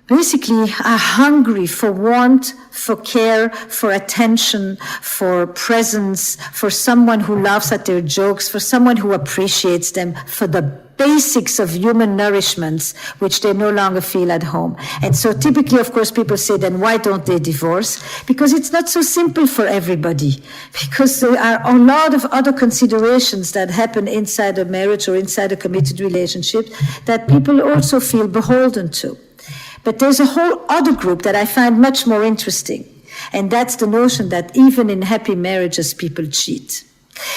basically are hungry for warmth, for care, for attention, for presence, for someone who laughs at their jokes, for someone who appreciates them, for the basics of human nourishments, which they no longer feel at home. And so typically, of course, people say, then why don't they divorce? Because it's not so simple for everybody. Because there are a lot of other considerations that happen inside a marriage or inside a committed relationship that people also feel beholden to. But there's a whole other group that I find much more interesting, and that's the notion that even in happy marriages, people cheat.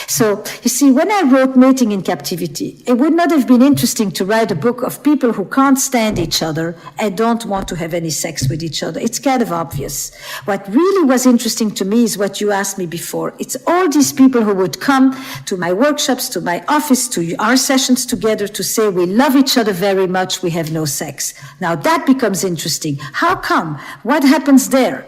So, you see, when I wrote Mating in Captivity, it would not have been interesting to write a book of people who can't stand each other and don't want to have any sex with each other. It's kind of obvious. What really was interesting to me is what you asked me before. It's all these people who would come to my workshops, to my office, to our sessions together to say, we love each other very much, we have no sex. Now that becomes interesting. How come? What happens there?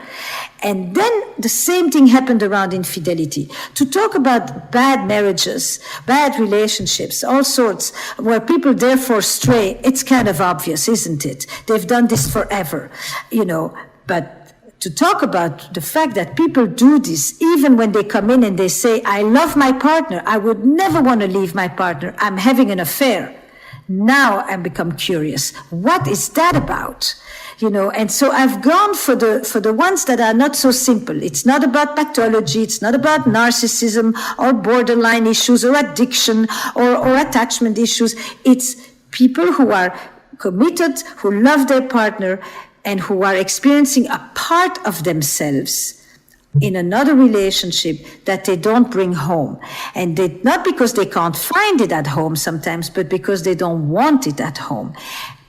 And then the same thing happened around infidelity. To talk about bad marriages, bad relationships, all sorts, where people therefore stray, it's kind of obvious, isn't it? They've done this forever, but to talk about the fact that people do this, even when they come in and they say, I love my partner, I would never want to leave my partner, I'm having an affair. Now I become curious. What is that about? And so I've gone for the ones that are not so simple. It's not about pathology. It's not about narcissism or borderline issues or addiction or attachment issues. It's people who are committed, who love their partner, and who are experiencing a part of themselves in another relationship that they don't bring home. And not because they can't find it at home sometimes, but because they don't want it at home.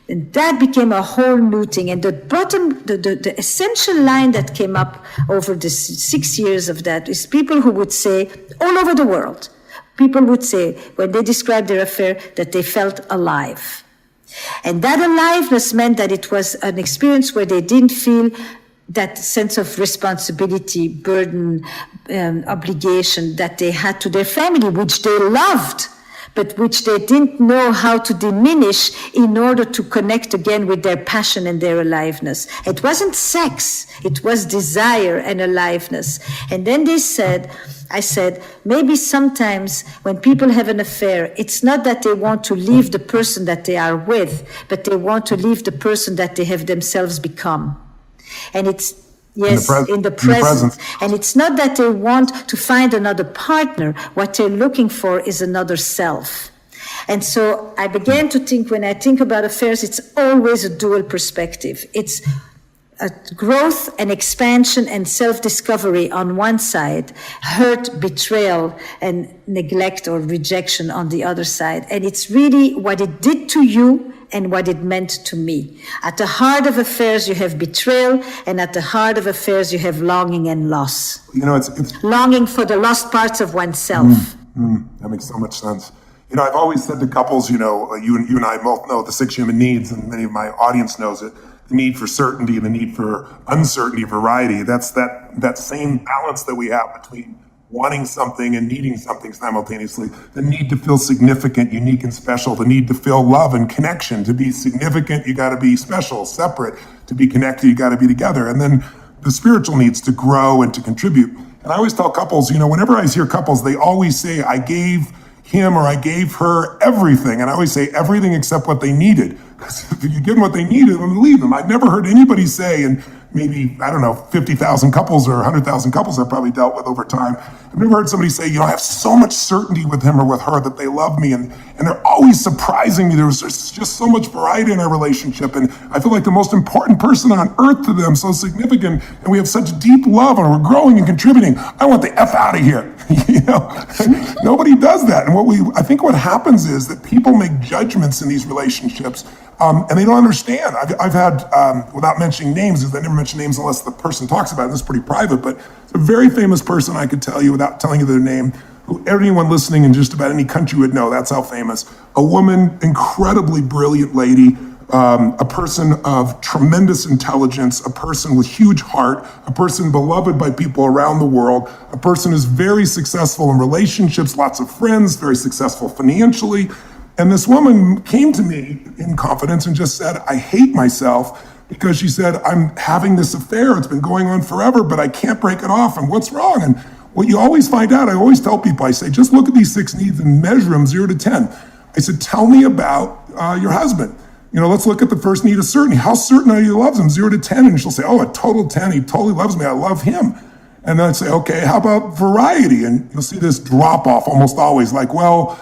And that became a whole new thing. And the essential line that came up over the 6 years of that is people who would say, all over the world, people would say, when they described their affair, that they felt alive. And that aliveness meant that it was an experience where they didn't feel that sense of responsibility, burden, obligation that they had to their family, which they loved, but which they didn't know how to diminish in order to connect again with their passion and their aliveness. It wasn't sex, it was desire and aliveness. And then I said, maybe sometimes when people have an affair, it's not that they want to leave the person that they are with, but they want to leave the person that they have themselves become. And it's, yes, in the present. And it's not that they want to find another partner. What they're looking for is another self. And so I began to think, when I think about affairs, it's always a dual perspective. It's a growth and expansion and self-discovery on one side, hurt, betrayal, and neglect or rejection on the other side. And it's really what it did to you and what it meant to me. At the heart of affairs, you have betrayal, and at the heart of affairs, you have longing and loss. You know, it's longing for the lost parts of oneself. That makes so much sense. You know, I've always said to couples, you know, you and I both know the 6 human needs, and many of my audience knows it. The need for certainty, the need for uncertainty, variety. That's that same balance that we have between wanting something and needing something simultaneously. The need to feel significant, unique, and special. The need to feel love and connection. To be significant, you got to be special, separate. To be connected, you got to be together. And then the spiritual needs to grow and to contribute. And I always tell couples, you know, whenever I hear couples, they always say, I gave him or I gave her everything. And I always say everything except what they needed. Because if you give them what they needed, then leave them. I've never heard anybody say, and maybe, I don't know, 50,000 couples or 100,000 couples I've probably dealt with over time. I've never heard somebody say, you know, I have so much certainty with him or with her that they love me. And they're always surprising me. There's just so much variety in our relationship. And I feel like the most important person on earth to them, so significant. And we have such deep love and we're growing and contributing. I want the F out of here. You know, nobody does that. And I think what happens is that people make judgments in these relationships. And they don't understand. I've had, without mentioning names, because I never mention names unless the person talks about it, this is pretty private, but it's a very famous person I could tell you without telling you their name, who anyone listening in just about any country would know. That's how famous. A woman, incredibly brilliant lady, a person of tremendous intelligence, a person with huge heart, a person beloved by people around the world, a person who's very successful in relationships, lots of friends, very successful financially. And this woman came to me in confidence and just said, I hate myself because she said, I'm having this affair. It's been going on forever, but I can't break it off. And what's wrong? And what you always find out, I always tell people, I say, just look at these 6 needs and measure them 0 to 10. I said, tell me about your husband. You know, let's look at the first need of certainty. How certain are you he loves him? 0 to 10. And she'll say, oh, a total 10. He totally loves me. I love him. And then I'd say, okay, how about variety? And you'll see this drop off almost always like, well,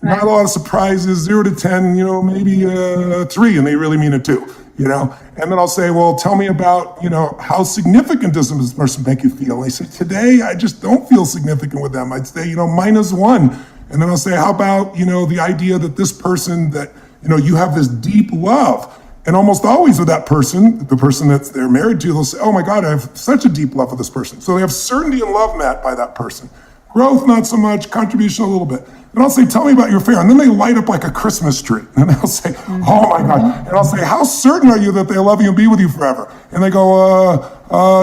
not a lot of surprises, 0 to 10, you know, maybe 3, and they really mean a 2, you know? And then I'll say, well, tell me about, you know, how significant does this person make you feel? And they say, today, I just don't feel significant with them. I'd say, you know, -1. And then I'll say, how about, you know, the idea that this person that, you know, you have this deep love. And almost always with that person, the person that they're married to, they'll say, oh my God, I have such a deep love for this person. So they have certainty and love met by that person. Growth, not so much, contribution a little bit. And I'll say, tell me about your affair. And then they light up like a Christmas tree. And they'll say, oh my God. And I'll say, how certain are you that they love you and be with you forever? And they go,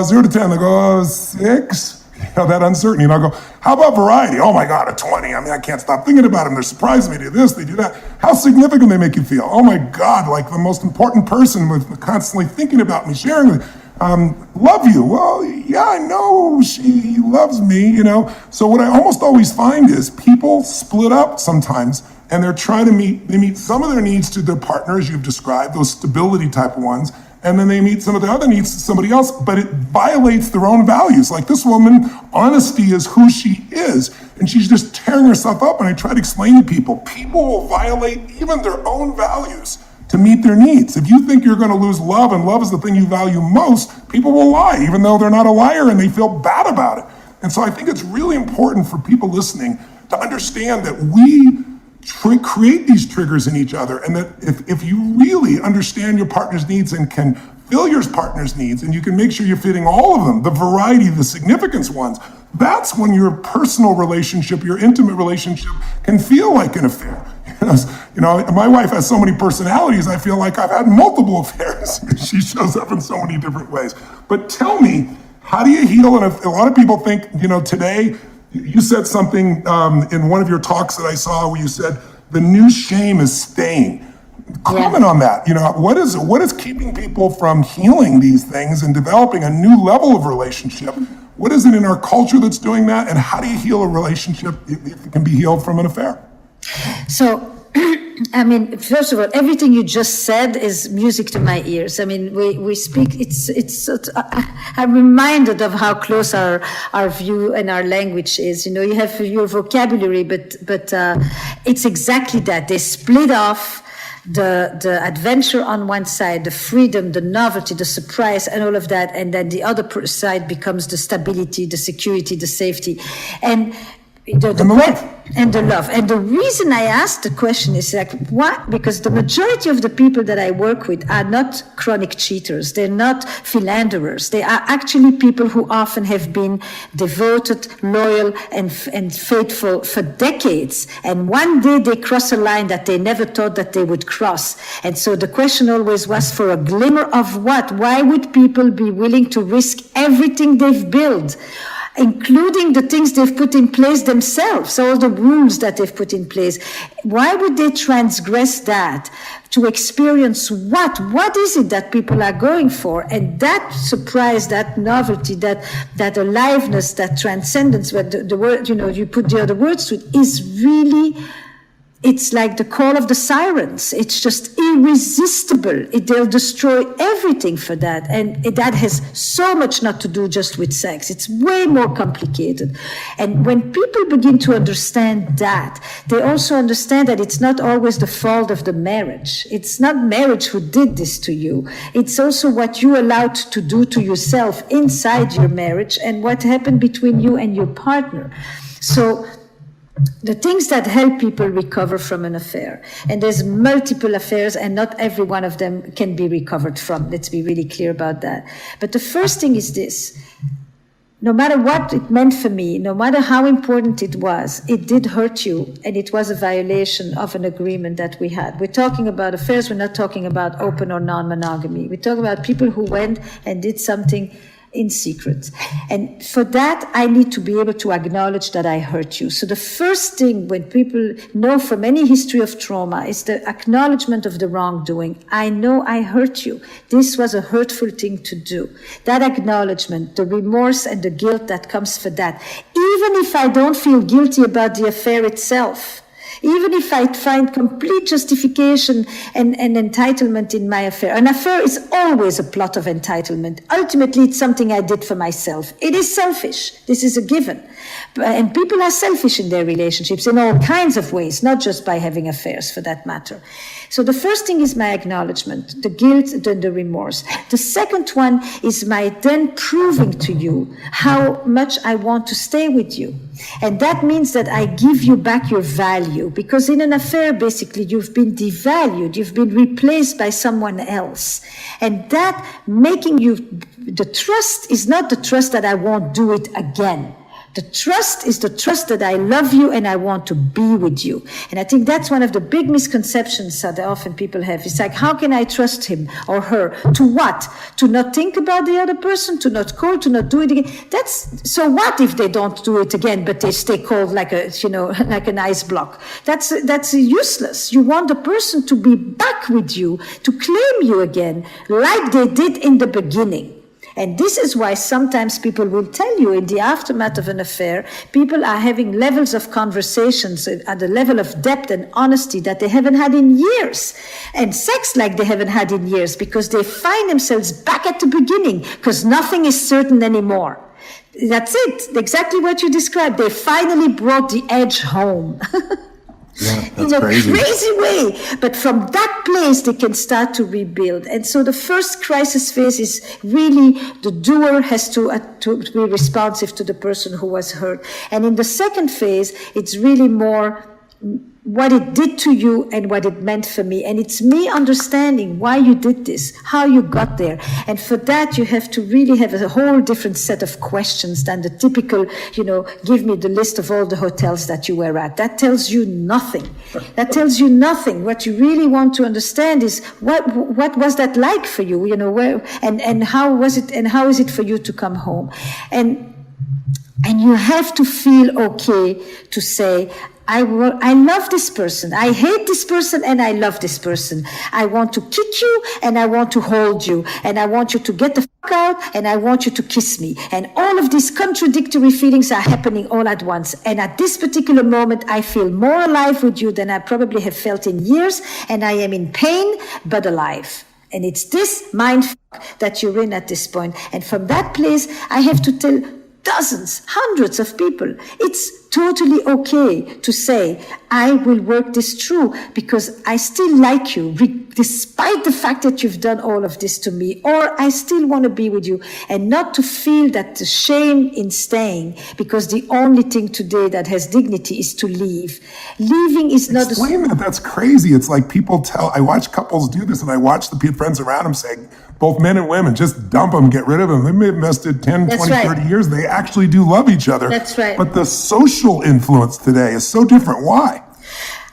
0 to 10. They go, 6. You know, that uncertainty. And I'll go, how about variety? Oh my God, a 20. I mean, I can't stop thinking about them. They're surprising me. They do this, they do that. How significant they make you feel. Oh my God, like the most important person with constantly thinking about me, sharing with me. Love you. Well, yeah, I know she loves me, you know. So what I almost always find is people split up sometimes and they're trying to meet some of their needs to their partner, as you've described, those stability type ones. And then they meet some of the other needs to somebody else, but it violates their own values. Like this woman, honesty is who she is, and she's just tearing herself up. And I try to explain to people will violate even their own values to meet their needs. If you think you're going to lose love, and love is the thing you value most, people will lie, even though they're not a liar and they feel bad about it. And so I think it's really important for people listening to understand that we create these triggers in each other, and that if you really understand your partner's needs and can fill your partner's needs, and you can make sure you're fitting all of them, the variety, the significance ones, that's when your personal relationship, your intimate relationship can feel like an affair. You know, my wife has so many personalities, I feel like I've had multiple affairs. She shows up in so many different ways. But tell me, how do you heal? And a lot of people think, you know, today, you said something in one of your talks that I saw where you said, the new shame is staying. Comment on that. You know, what is keeping people from healing these things and developing a new level of relationship? What is it in our culture that's doing that? And how do you heal a relationship if it can be healed from an affair? So, I mean, first of all, everything you just said is music to my ears. I mean, we speak, I'm reminded of how close our view and our language is. You know, you have your vocabulary, but it's exactly that. They split off the adventure on one side, the freedom, the novelty, the surprise, and all of that. And then the other side becomes the stability, the security, the safety. And the love. And the reason I asked the question is like, what? Because the majority of the people that I work with are not chronic cheaters. They're not philanderers. They are actually people who often have been devoted, loyal, and faithful for decades. And one day they cross a line that they never thought that they would cross. And so the question always was, for a glimmer of what? Why would people be willing to risk everything they've built, including the things they've put in place themselves, all the rules that they've put in place? Why would they transgress that to experience what? What is it that people are going for? And that surprise, that novelty, that aliveness, that transcendence, where the word, you know, you put the other words to it, is really, it's like the call of the sirens. It's just irresistible. They'll destroy everything for that. And that has so much not to do just with sex. It's way more complicated. And when people begin to understand that, they also understand that it's not always the fault of the marriage. It's not marriage who did this to you. It's also what you allowed to do to yourself inside your marriage and what happened between you and your partner. So the things that help people recover from an affair, and there's multiple affairs and not every one of them can be recovered from. Let's be really clear about that. But the first thing is this: no matter what it meant for me, no matter how important it did hurt you, and it was a violation of an agreement that we had. We're talking about affairs, we're not talking about open or non-monogamy. We're talking about people who went and did something in secret. And for that, I need to be able to acknowledge that I hurt you. So the first thing when people know from any history of trauma is the acknowledgement of the wrongdoing. I know I hurt you. This was a hurtful thing to do. That acknowledgement, the remorse and the guilt that comes for that. Even if I don't feel guilty about the affair itself, even if I find complete justification and entitlement in my affair. An affair is always a plot of entitlement. Ultimately, it's something I did for myself. It is selfish. This is a given. And people are selfish in their relationships in all kinds of ways, not just by having affairs for that matter. So the first thing is my acknowledgement, the guilt, the remorse. The second one is my then proving to you how much I want to stay with you. And that means that I give you back your value, because in an affair, basically, you've been devalued, you've been replaced by someone else. And that making you, the trust is not the trust that I won't do it again. The trust is the trust that I love you and I want to be with you. And I think that's one of the big misconceptions that often people have. It's like, how can I trust him or her? To what? To not think about the other person, to not call, to not do it again. So what if they don't do it again, but they stay cold like like an ice block? That's useless. You want the person to be back with you, to claim you again, like they did in the beginning. And this is why sometimes people will tell you in the aftermath of an affair, people are having levels of conversations at a level of depth and honesty that they haven't had in years. And sex like they haven't had in years, because they find themselves back at the beginning, because nothing is certain anymore. That's it. Exactly what you described. They finally brought the edge home. Yeah, that's in a crazy way. But from that place, they can start to rebuild. And so the first crisis phase is really the doer has to be responsive to the person who was hurt. And in the second phase, it's really more what it did to you and what it meant for me. And it's me understanding why you did this, how you got there. And for that, you have to really have a whole different set of questions than the typical, give me the list of all the hotels that you were at. That tells you nothing. That tells you nothing. What you really want to understand is what was that like for you, and how was it, and how is it for you to come home? And you have to feel okay to say, I love this person. I hate this person and I love this person. I want to kick you and I want to hold you and I want you to get the fuck out and I want you to kiss me. And all of these contradictory feelings are happening all at once. And at this particular moment, I feel more alive with you than I probably have felt in years. And I am in pain, but alive. And it's this mind fuck that you're in at this point. And from that place, I have to tell dozens, hundreds of people, it's totally okay to say, I will work this through because I still like you, despite the fact that you've done all of this to me, or I still want to be with you, and not to feel that the shame in staying, because the only thing today that has dignity is to leave. Leaving is not... Explain that. That's crazy. It's like I watch couples do this, and I watch the friends around them saying, both men and women, just dump them, get rid of them. They may have invested 10, That's 20, right. 30 years. They actually do love each other. That's right. But the social influence today is so different. Why?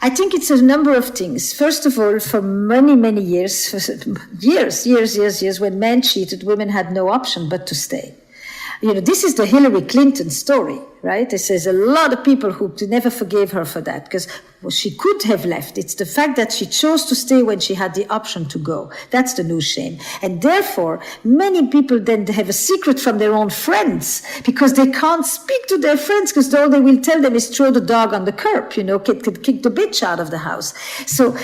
I think it's a number of things. First of all, for many, many years, when men cheated, women had no option but to stay. This is the Hillary Clinton story, right? There's a lot of people who never forgave her for that because she could have left. It's the fact that she chose to stay when she had the option to go. That's the new shame. And therefore, many people then have a secret from their own friends because they can't speak to their friends because all they will tell them is throw the dog on the curb, kick the bitch out of the house. So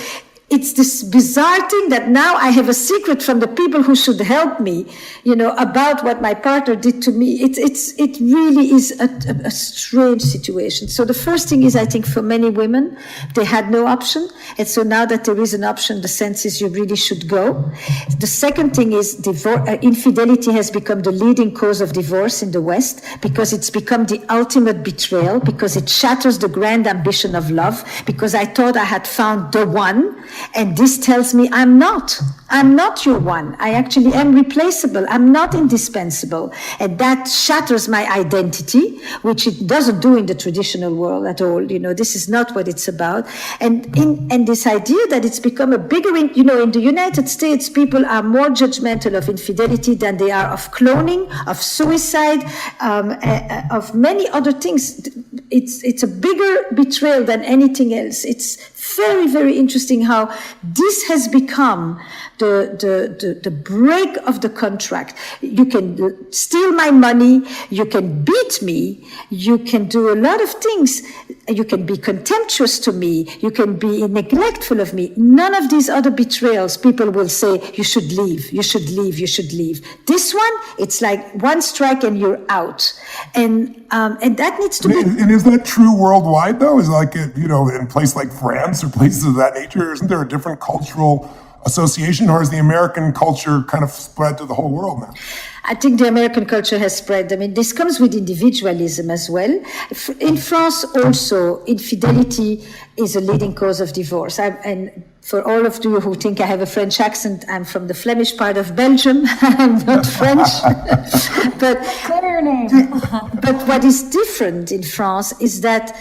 it's this bizarre thing that now I have a secret from the people who should help me, about what my partner did to me. It really is a strange situation. So the first thing is, I think for many women, they had no option. And so now that there is an option, the sense is you really should go. The second thing is infidelity has become the leading cause of divorce in the West because it's become the ultimate betrayal, because it shatters the grand ambition of love, because I thought I had found the one. And this tells me I'm not your one. I actually am replaceable. I'm not indispensable. And that shatters my identity, which it doesn't do in the traditional world at all. This is not what it's about. And this idea that it's become a bigger, in the United States, people are more judgmental of infidelity than they are of cloning, of suicide, of many other things. It's a bigger betrayal than anything else. It's very, very interesting how this has become the break of the contract. You can steal my money, you can beat me, you can do a lot of things. You can be contemptuous to me, you can be neglectful of me. None of these other betrayals, people will say, you should leave, you should leave, you should leave. This one, it's like one strike and you're out. And that needs to be... And is that true worldwide, though? Is like, in a place like France or places of that nature, isn't there a different cultural association, or is the American culture kind of spread to the whole world now? I think the American culture has spread. I mean, this comes with individualism as well. In France also, infidelity is a leading cause of divorce. And for all of you who think I have a French accent, I'm from the Flemish part of Belgium. I'm not French. But clear your name. But what is different in France is that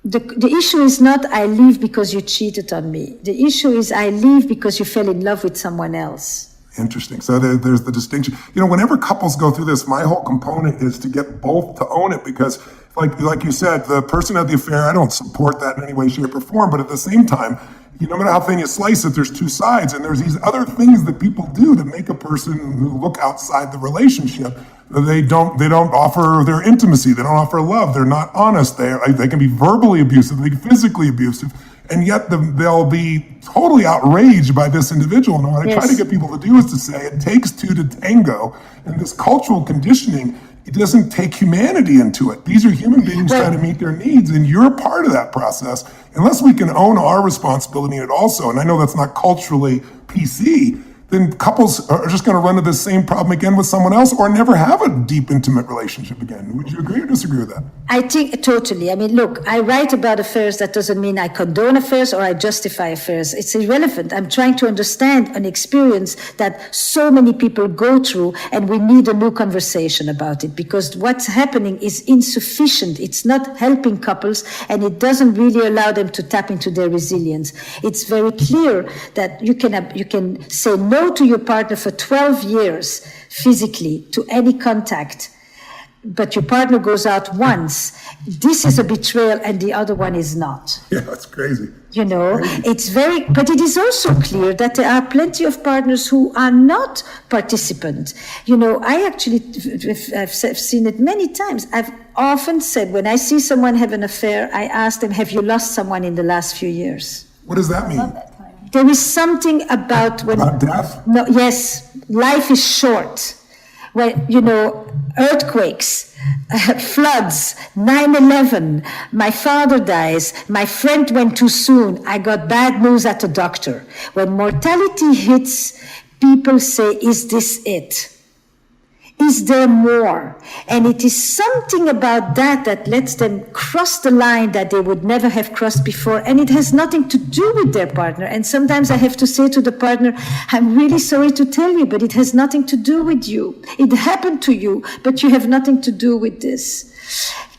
the issue is not I leave because you cheated on me. The issue is I leave because you fell in love with someone else. Interesting. So there's the distinction. Whenever couples go through this, my whole component is to get both to own it because, like you said, the person had the affair. I don't support that in any way, shape, or form. But at the same time, no matter how thin you slice it, there's two sides. And there's these other things that people do to make a person who look outside the relationship. They don't offer their intimacy. They don't offer love. They're not honest. They can be verbally abusive. They can be physically abusive. And yet they'll be totally outraged by this individual. And what I try to get people to do is to say it takes two to tango. And this cultural conditioning, it doesn't take humanity into it. These are human beings trying to meet their needs, and you're a part of that process. Unless we can own our responsibility in it also, and I know that's not culturally PC, then couples are just going to run into the same problem again with someone else or never have a deep, intimate relationship again. Would you agree or disagree with that? I think totally. I mean, look, I write about affairs. That doesn't mean I condone affairs or I justify affairs. It's irrelevant. I'm trying to understand an experience that so many people go through, and we need a new conversation about it, because what's happening is insufficient. It's not helping couples, and it doesn't really allow them to tap into their resilience. It's very clear that you can say no to your partner for 12 years physically to any contact, but your partner goes out once. This is a betrayal, and the other one is not. Yeah, that's crazy. You know, it's very, but it is also clear that there are plenty of partners who are not participant. You know, I've seen it many times. I've often said, when I see someone have an affair, I ask them, have you lost someone in the last few years? What does that mean? I love that time. There is something about when... About death? No, yes, life is short. When, you know, earthquakes, floods, 9/11, my father dies, my friend went too soon, I got bad news at the doctor. When mortality hits, people say, is this it? Is there more? And it is something about that lets them cross the line that they would never have crossed before. And it has nothing to do with their partner. And sometimes I have to say to the partner, I'm really sorry to tell you, but it has nothing to do with you. It happened to you, but you have nothing to do with this.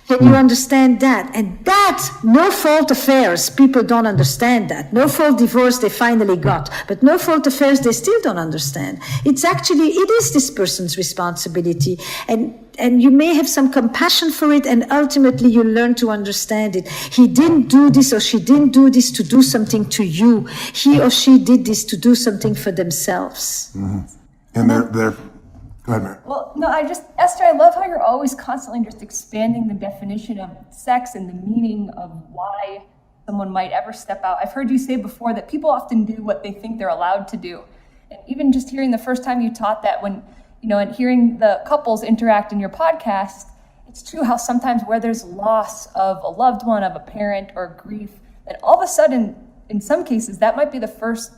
Can you understand that? And that, no-fault affairs, people don't understand that. No-fault divorce, they finally got. But no-fault affairs, they still don't understand. It is this person's responsibility. And you may have some compassion for it, and ultimately you learn to understand it. He didn't do this, or she didn't do this to do something to you. He or she did this to do something for themselves. Mm-hmm. And they're go ahead, Mary. Well, no, Esther, I love how you're always constantly just expanding the definition of sex and the meaning of why someone might ever step out. I've heard you say before that people often do what they think they're allowed to do. And even just hearing the first time you taught that, when, you know, and hearing the couples interact in your podcast, it's true how sometimes where there's loss of a loved one, of a parent, or grief, that all of a sudden, in some cases, that might be the first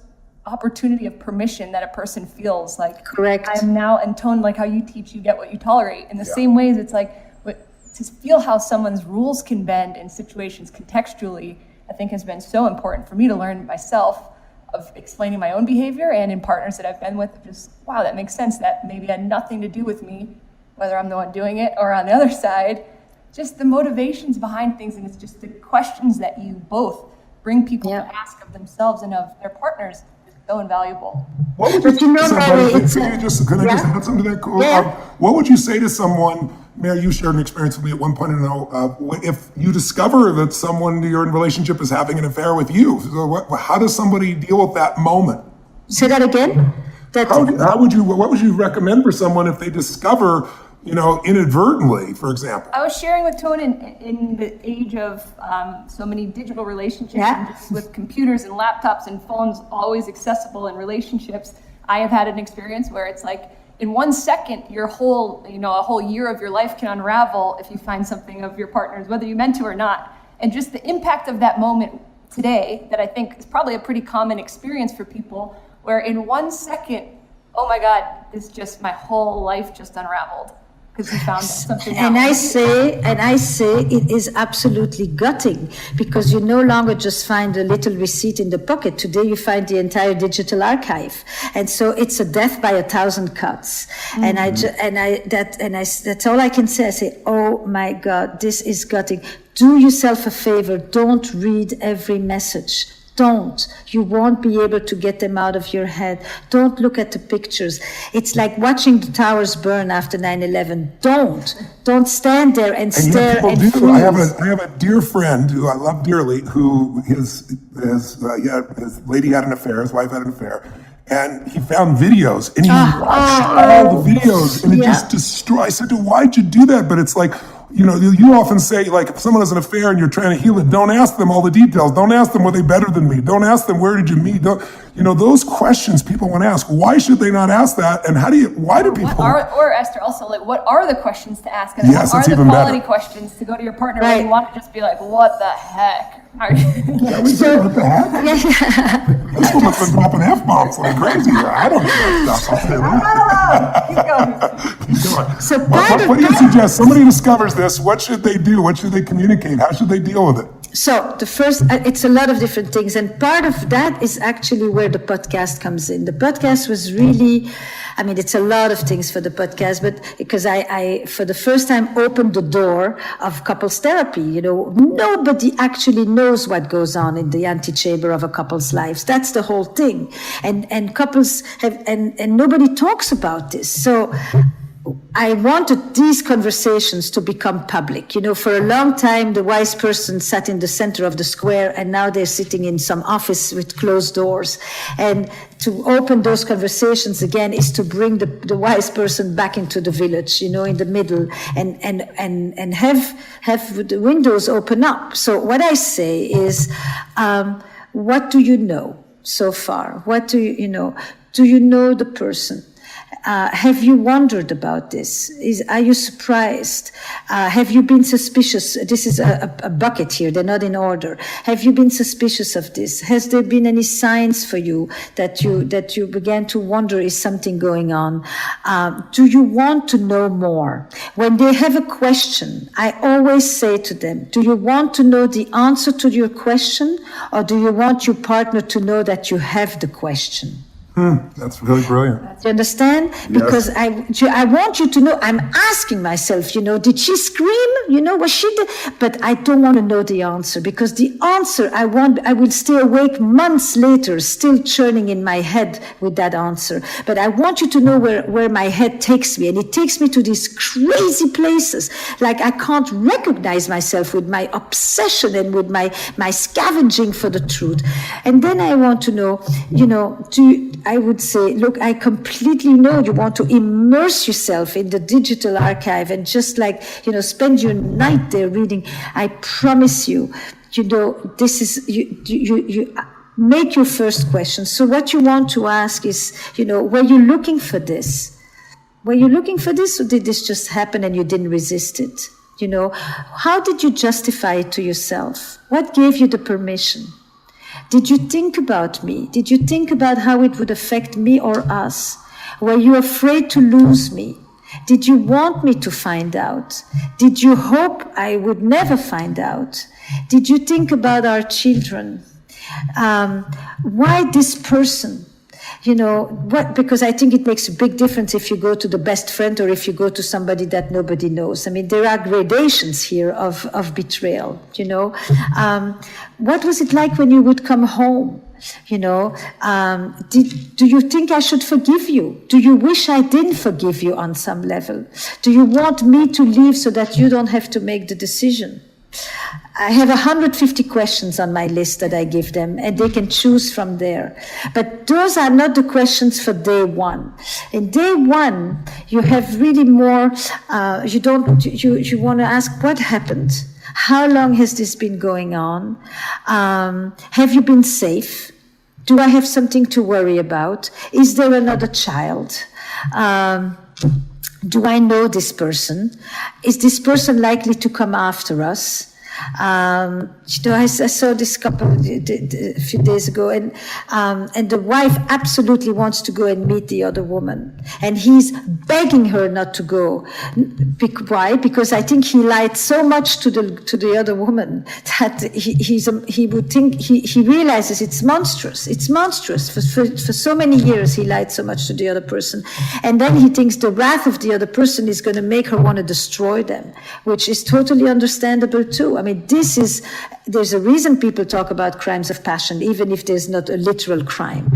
opportunity of permission that a person feels like. Correct. I'm now intoned, like how you teach, you get what you tolerate. In the same ways, it's like to feel how someone's rules can bend in situations contextually, I think has been so important for me to learn myself, of explaining my own behavior, and in partners that I've been with, just, wow, that makes sense. That maybe had nothing to do with me, whether I'm the one doing it or on the other side. Just the motivations behind things, and it's just the questions that you both bring people to ask of themselves and of their partners. So invaluable. What would you say to somebody? Can I just add something to that? Cool. Yeah. What would you say to someone? Mary, you shared an experience with me at one point. If you discover that someone you're in a relationship is having an affair with you, so how does somebody deal with that moment? Say that again. What would you recommend for someone if they discover, you know, inadvertently, for example? I was sharing with Tone in the age of so many digital relationships, and just with computers and laptops and phones always accessible in relationships. I have had an experience where it's like, in 1 second, a whole year of your life can unravel if you find something of your partner's, whether you meant to or not. And just the impact of that moment today, that I think is probably a pretty common experience for people, where in 1 second, oh my God, my whole life just unraveled. Because you found something else. And I say it is absolutely gutting, because you no longer just find a little receipt in the pocket. Today you find the entire digital archive, and so it's a death by 1,000 cuts. Mm-hmm. That's all I can say. I say, oh my God, this is gutting. Do yourself a favor. Don't read every message. Don't. You won't be able to get them out of your head. Don't look at the pictures. It's like watching the towers burn after 9/11. Don't stand there and stare and freeze. I have a dear friend who I love dearly, who his lady had an affair, his wife had an affair, and he found videos, and he watched all the videos, and it just destroyed. I said to him, why'd you do that? But it's like, you know, you often say, like, if someone has an affair and you're trying to heal it, don't ask them all the details. Don't ask them, were they better than me? Don't ask them, where did you meet? those questions people want to ask. Why should they not ask that? And why do people? Or Esther, also, like, what are the questions to ask? And Yes, what it's are the even quality better. questions to go to your partner Right. when you want to just be like, what the heck? How are you? What the heck? This woman's been dropping F-bombs like crazy. I don't do that stuff. I'll say that. Keep going. Keep going. So What do you suggest? Somebody discovers this. What should they do? What should they communicate? How should they deal with it? So the first, it's a lot of different things, and part of that is actually where the podcast comes in. The podcast was really, it's a lot of things for the podcast, but because I for the first time opened the door of couples therapy. Nobody actually knows what goes on in the antechamber of a couple's lives. That's the whole thing, and couples have, and nobody talks about this. So I wanted these conversations to become public. For a long time, the wise person sat in the center of the square, and now they're sitting in some office with closed doors. And to open those conversations again is to bring the wise person back into the village, in the middle, and have the windows open up. So what I say is, what do you know so far? What do you know? Do you know the person? Have you wondered about this? Are you surprised? Have you been suspicious? This is a bucket here. They're not in order. Have you been suspicious of this? Has there been any signs for you that you began to wonder, is something going on? Do you want to know more? When they have a question, I always say to them, do you want to know the answer to your question, or do you want your partner to know that you have the question? That's really brilliant. You understand? Because I want you to know, I'm asking myself, did she scream? Was she but I don't want to know the answer, because the answer I will stay awake months later, still churning in my head with that answer. But I want you to know where my head takes me. And it takes me to these crazy places. Like I can't recognize myself with my obsession and with my scavenging for the truth. And then I want to know, I would say, look, I completely know you want to immerse yourself in the digital archive and just spend your night there reading. I promise you, this is, you make your first question. So what you want to ask is, were you looking for this? Were you looking for this, or did this just happen and you didn't resist it? How did you justify it to yourself? What gave you the permission? Did you think about me? Did you think about how it would affect me or us? Were you afraid to lose me? Did you want me to find out? Did you hope I would never find out? Did you think about our children? Why this person? Because I think it makes a big difference if you go to the best friend or if you go to somebody that nobody knows. There are gradations here of betrayal, What was it like when you would come home? Do you think I should forgive you? Do you wish I didn't forgive you on some level? Do you want me to leave so that you don't have to make the decision? I have 150 questions on my list that I give them, and they can choose from there. But those are not the questions for day one. In day one, you have really more, you want to ask, what happened? How long has this been going on? Have you been safe? Do I have something to worry about? Is there another child? Do I know this person? Is this person likely to come after us? I saw this couple a few days ago, and the wife absolutely wants to go and meet the other woman, and he's begging her not to go. Why? Because I think he lied so much to the other woman that he would think he realizes it's monstrous. It's monstrous. For so many years he lied so much to the other person, and then he thinks the wrath of the other person is going to make her want to destroy them, which is totally understandable too. There's a reason people talk about crimes of passion, even if there's not a literal crime,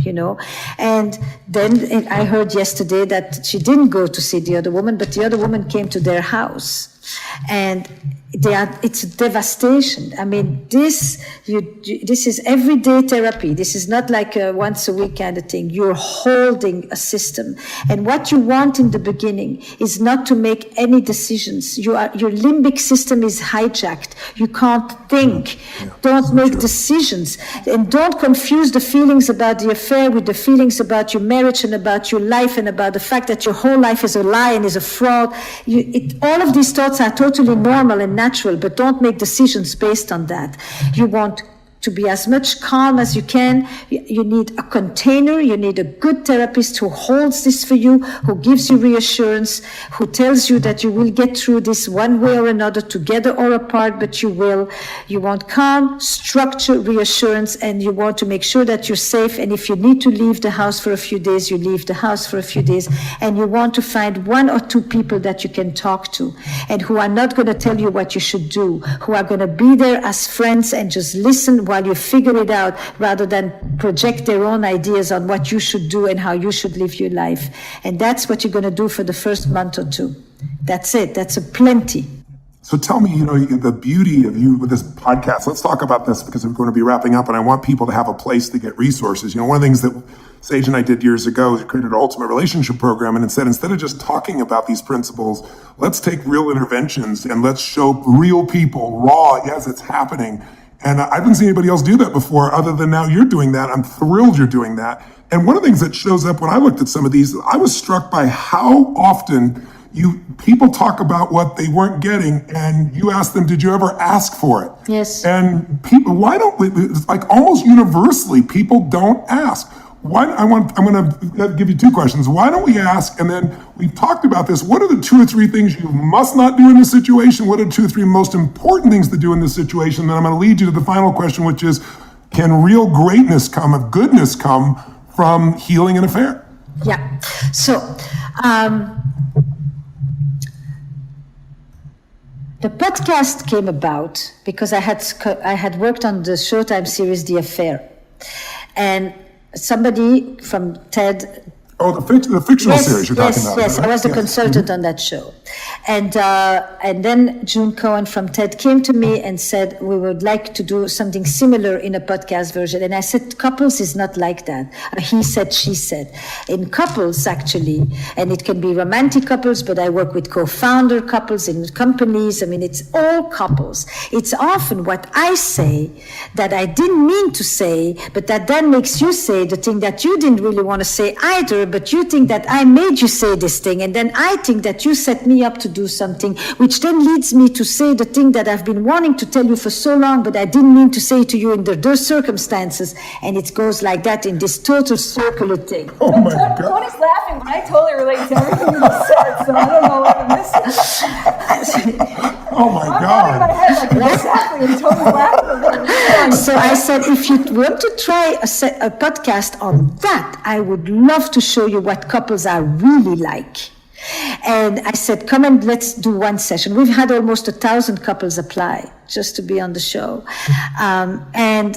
And then I heard yesterday that she didn't go to see the other woman, but the other woman came to their house. And it's devastation. I mean, this is everyday therapy. This is not like a once a week kind of thing. You're holding a system. And what you want in the beginning is not to make any decisions. Your limbic system is hijacked. You can't think. Don't make decisions. And don't confuse the feelings about the affair with the feelings about your marriage and about your life and about the fact that your whole life is a lie and is a fraud. All of these thoughts are totally normal and natural, but don't make decisions based on that. You want to be as much calm as you can. You need a container. You need a good therapist who holds this for you, who gives you reassurance, who tells you that you will get through this one way or another, together or apart, but you will. You want calm, structure, reassurance, and you want to make sure that you're safe. And if you need to leave the house for a few days, you leave the house for a few days. And you want to find 1 or 2 people that you can talk to and who are not going to tell you what you should do, who are going to be there as friends and just listen while you figure it out, rather than project their own ideas on what you should do and how you should live your life. And that's what you're going to do for the first month or 2. That's it. That's a plenty. So tell me, the beauty of you with this podcast. Let's talk about this because we're going to be wrapping up, and I want people to have a place to get resources. One of the things that Sage and I did years ago is created an ultimate relationship program, and instead of just talking about these principles, let's take real interventions and let's show real people raw as it's happening. And I haven't seen anybody else do that before, other than now you're doing that. I'm thrilled you're doing that. And one of the things that shows up when I looked at some of these, I was struck by how often people talk about what they weren't getting, and you ask them, did you ever ask for it? Yes. And people, it's like almost universally, people don't ask. I'm going to give you 2 questions. Why don't we ask, and then we've talked about this, what are the 2 or 3 things you must not do in this situation? What are 2 or 3 most important things to do in this situation? Then I'm going to lead you to the final question, which is, can real greatness come, goodness come from healing an affair? Yeah. So, the podcast came about because I had worked on the Showtime series, The Affair. And somebody from TED. Oh, the fictional series you're talking about. Yes, right? I was the consultant on that show. And then June Cohen from TED came to me and said, we would like to do something similar in a podcast version. And I said, couples is not like that. He said, she said. In couples, actually, and it can be romantic couples, but I work with co-founder couples in companies. I mean, it's all couples. It's often what I say that I didn't mean to say, but that then makes you say the thing that you didn't really want to say either, but you think that I made you say this thing, and then I think that you set me up to do something, which then leads me to say the thing that I've been wanting to tell you for so long, but I didn't mean to say to you in those circumstances, and it goes like that in this total circular thing. Oh my God. Tony's laughing, but I totally relate to everything you just said, so I don't know what I'm missing. Oh my I'm God. nodding my head like, exactly, and Tony's laughing. So I said, if you want to try a podcast on that, I would love to show you what couples are really like. And I said, come and let's do one session. We've had almost 1,000 couples apply just to be on the show. And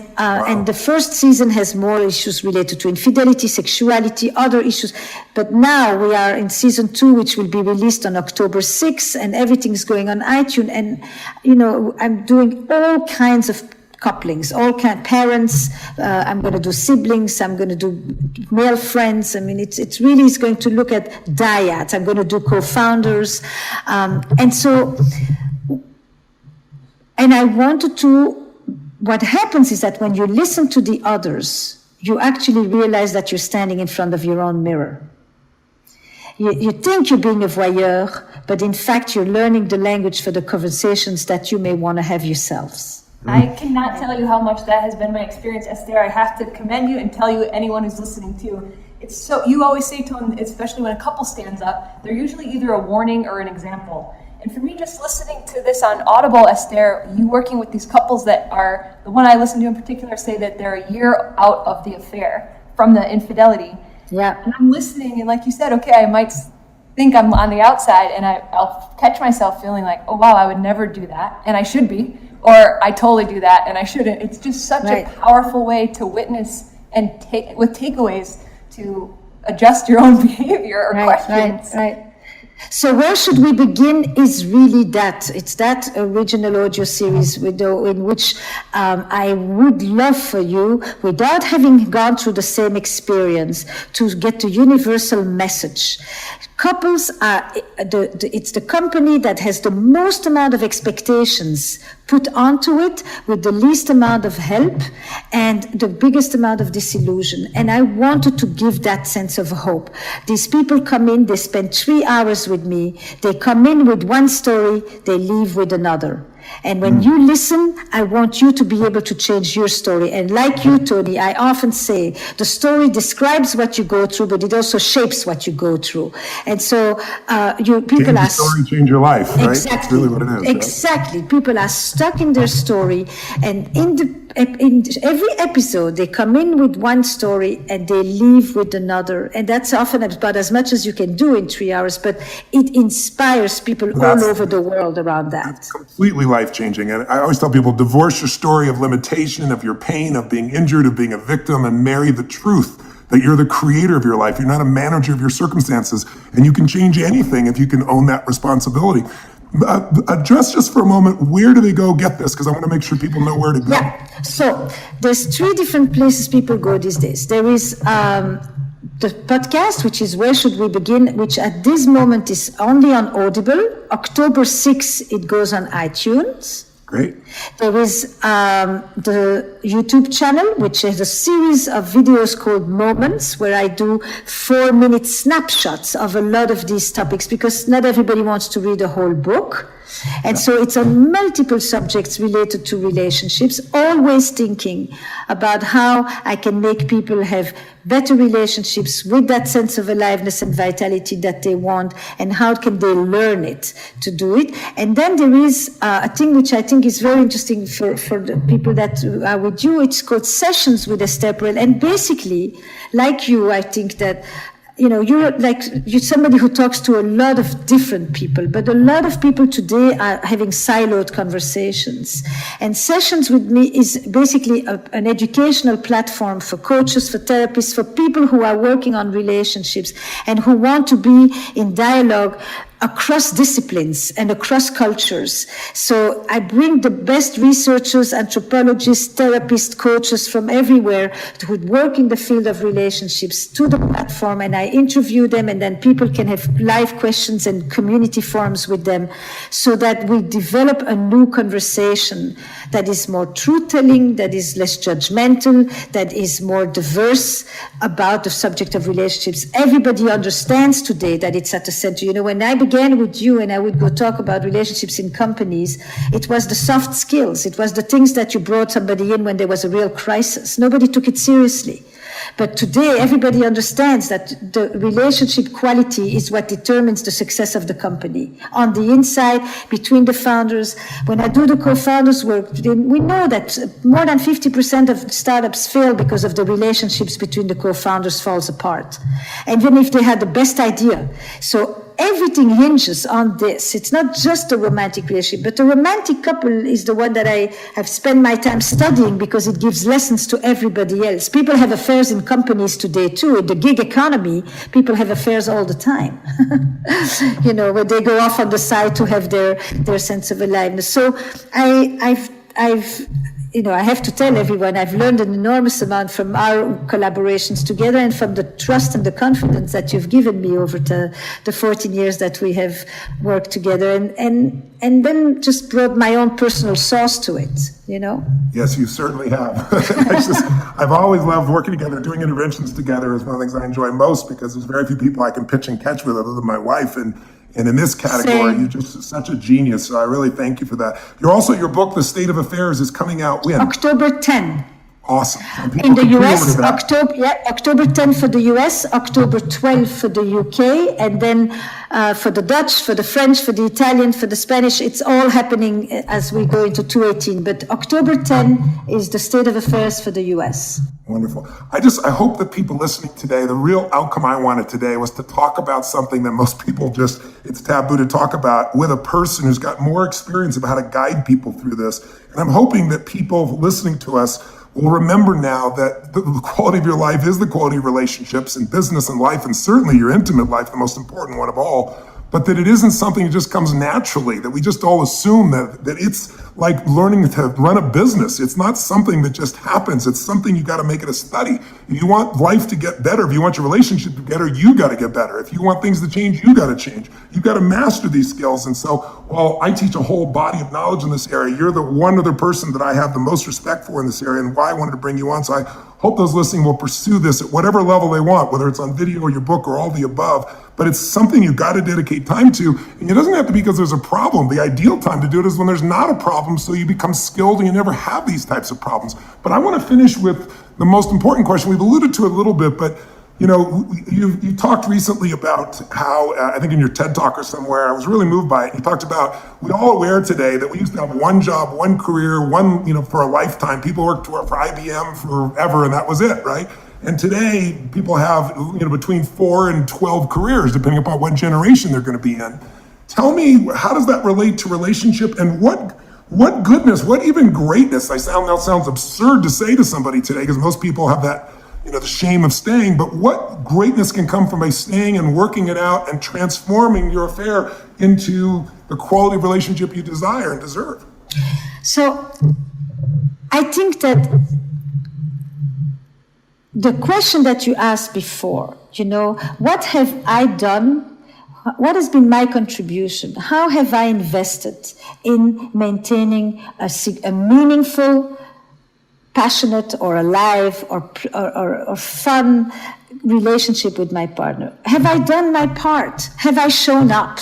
the first season has more issues related to infidelity, sexuality, other issues. But now we are in season 2, which will be released on October 6th, and everything's going on iTunes. And, I'm doing all kinds of couplings, all kind parents. I'm going to do siblings. I'm going to do male friends. I mean, it's really is going to look at dyads. I'm going to do co-founders, and I wanted to. What happens is that when you listen to the others, you actually realize that you're standing in front of your own mirror. You think you're being a voyeur, but in fact, you're learning the language for the conversations that you may want to have yourselves. I cannot tell you how much that has been my experience, Esther. I have to commend you and tell you, anyone who's listening too. It's so, you always say, Tone, especially when a couple stands up, they're usually either a warning or an example. And for me, just listening to this on Audible, Esther, you working with these couples that are, the one I listen to in particular, say that they're a year out of the affair from the infidelity. Yeah. And I'm listening, and like you said, okay, I might think I'm on the outside, and I'll catch myself feeling like, oh wow, I would never do that, and I should be. Or I totally do that and I shouldn't. It's just such a powerful way to witness and with takeaways to adjust your own behavior or questions. Right. So where should we begin is really that. It's that original audio series in which I would love for you, without having gone through the same experience, to get the universal message. Couples are, it's the company that has the most amount of expectations put onto it with the least amount of help and the biggest amount of disillusion. And I wanted to give that sense of hope. These people come in, they spend 3 hours with me, they come in with one story, they leave with another. And when you listen, I want you to be able to change your story. And like you, Tony, I often say the story describes what you go through, but it also shapes what you go through. And so people are... Story, change your life, right? Exactly. That's really what it is. Exactly. Right? People are stuck in their story, and in every episode, they come in with one story and they leave with another. And that's often about as much as you can do in 3 hours, but it inspires people all over the world around that. It's completely life-changing. And I always tell people, divorce your story of limitation, of your pain, of being injured, of being a victim, and marry the truth that you're the creator of your life. You're not a manager of your circumstances, and you can change anything if you can own that responsibility. Address just for a moment, where do they go get this? Because I want to make sure people know where to go. Yeah, so there's 3 different places people go these days. There is the podcast, which is Where Should We Begin, which at this moment is only on Audible. October 6th, it goes on iTunes. Great. There is the YouTube channel, which is a series of videos called Moments, where I do 4-minute snapshots of a lot of these topics, because not everybody wants to read a whole book. And so it's on multiple subjects related to relationships, always thinking about how I can make people have better relationships with that sense of aliveness and vitality that they want, and how can they learn it to do it. And then there is a thing which I think is very interesting for the people that are with you. It's called Sessions with Esther Perel. And basically, like you, I think that you're somebody who talks to a lot of different people, but a lot of people today are having siloed conversations. And Sessions with me is basically an educational platform for coaches, for therapists, for people who are working on relationships and who want to be in dialogue across disciplines and across cultures. So I bring the best researchers, anthropologists, therapists, coaches from everywhere who work in the field of relationships to the platform, and I interview them, and then people can have live questions and community forums with them, so that we develop a new conversation that is more truth-telling, that is less judgmental, that is more diverse about the subject of relationships. Everybody understands today that it's at the center. When I began with you and I would go talk about relationships in companies, it was the soft skills. It was the things that you brought somebody in when there was a real crisis. Nobody took it seriously. But today, everybody understands that the relationship quality is what determines the success of the company. On the inside, between the founders, when I do the co-founders work, we know that more than 50% of startups fail because of the relationships between the co-founders falls apart. And even if they had the best idea. So everything hinges on this. It's not just a romantic relationship, but the romantic couple is the one that I have spent my time studying, because it gives lessons to everybody else. People have affairs in companies today too. In the gig economy, people have affairs all the time. Where they go off on the side to have their sense of aliveness. So I have to tell everyone, I've learned an enormous amount from our collaborations together, and from the trust and the confidence that you've given me over the 14 years that we have worked together, and then just brought my own personal sauce to it, Yes, you certainly have. I've always loved working together. Doing interventions together is one of the things I enjoy most, because there's very few people I can pitch and catch with other than my wife. And in this category, you're just such a genius. So I really thank you for that. Your book, The State of Affairs, is coming out when? October 10. Awesome. In the US, October 10 for the US, October 12 for the UK, and then for the Dutch, for the French, for the Italian, for the Spanish, it's all happening as we go into 2018. But October 10 is the State of Affairs for the US. Wonderful. I hope that people listening today, the real outcome I wanted today was to talk about something that most people it's taboo to talk about, with a person who's got more experience about how to guide people through this. And I'm hoping that people listening to us will remember now that the quality of your life is the quality of relationships and business and life, and certainly your intimate life, the most important one of all. but that it isn't something that just comes naturally, that we just all assume that it's like learning to run a business. It's not something that just happens. It's something you got to make it a study. If you want life to get better, if you want your relationship to get better, you got to get better. If you want things to change, you got to change. You got to master these skills. And so while I teach a whole body of knowledge in this area, you're the one other person that I have the most respect for in this area, and why I wanted to bring you on. So I hope those listening will pursue this at whatever level they want, whether it's on video or your book or all the above. But it's something you got to dedicate time to. And it doesn't have to be because there's a problem. The ideal time to do it is when there's not a problem, so you become skilled and you never have these types of problems. But I want to finish with the most important question. We've alluded to it a little bit, but you know, you talked recently about how, I think in your TED Talk or somewhere, I was really moved by it. You talked about, we're all aware today that we used to have one job, one career, one, you know, for a lifetime. People worked for IBM forever and that was it, right? And today people have, you know, between 4 and 12 careers, depending upon what generation they're going to be in. Tell me, how does that relate to relationship, and what goodness, what even greatness? That sounds absurd to say to somebody today, because most people have that, you know, the shame of staying, but what greatness can come from by staying and working it out and transforming your affair into the quality of relationship you desire and deserve? So I think that the question that you asked before, you know, what have I done? What has been my contribution? How have I invested in maintaining a meaningful, passionate or alive or fun relationship with my partner? Have I done my part? Have I shown up?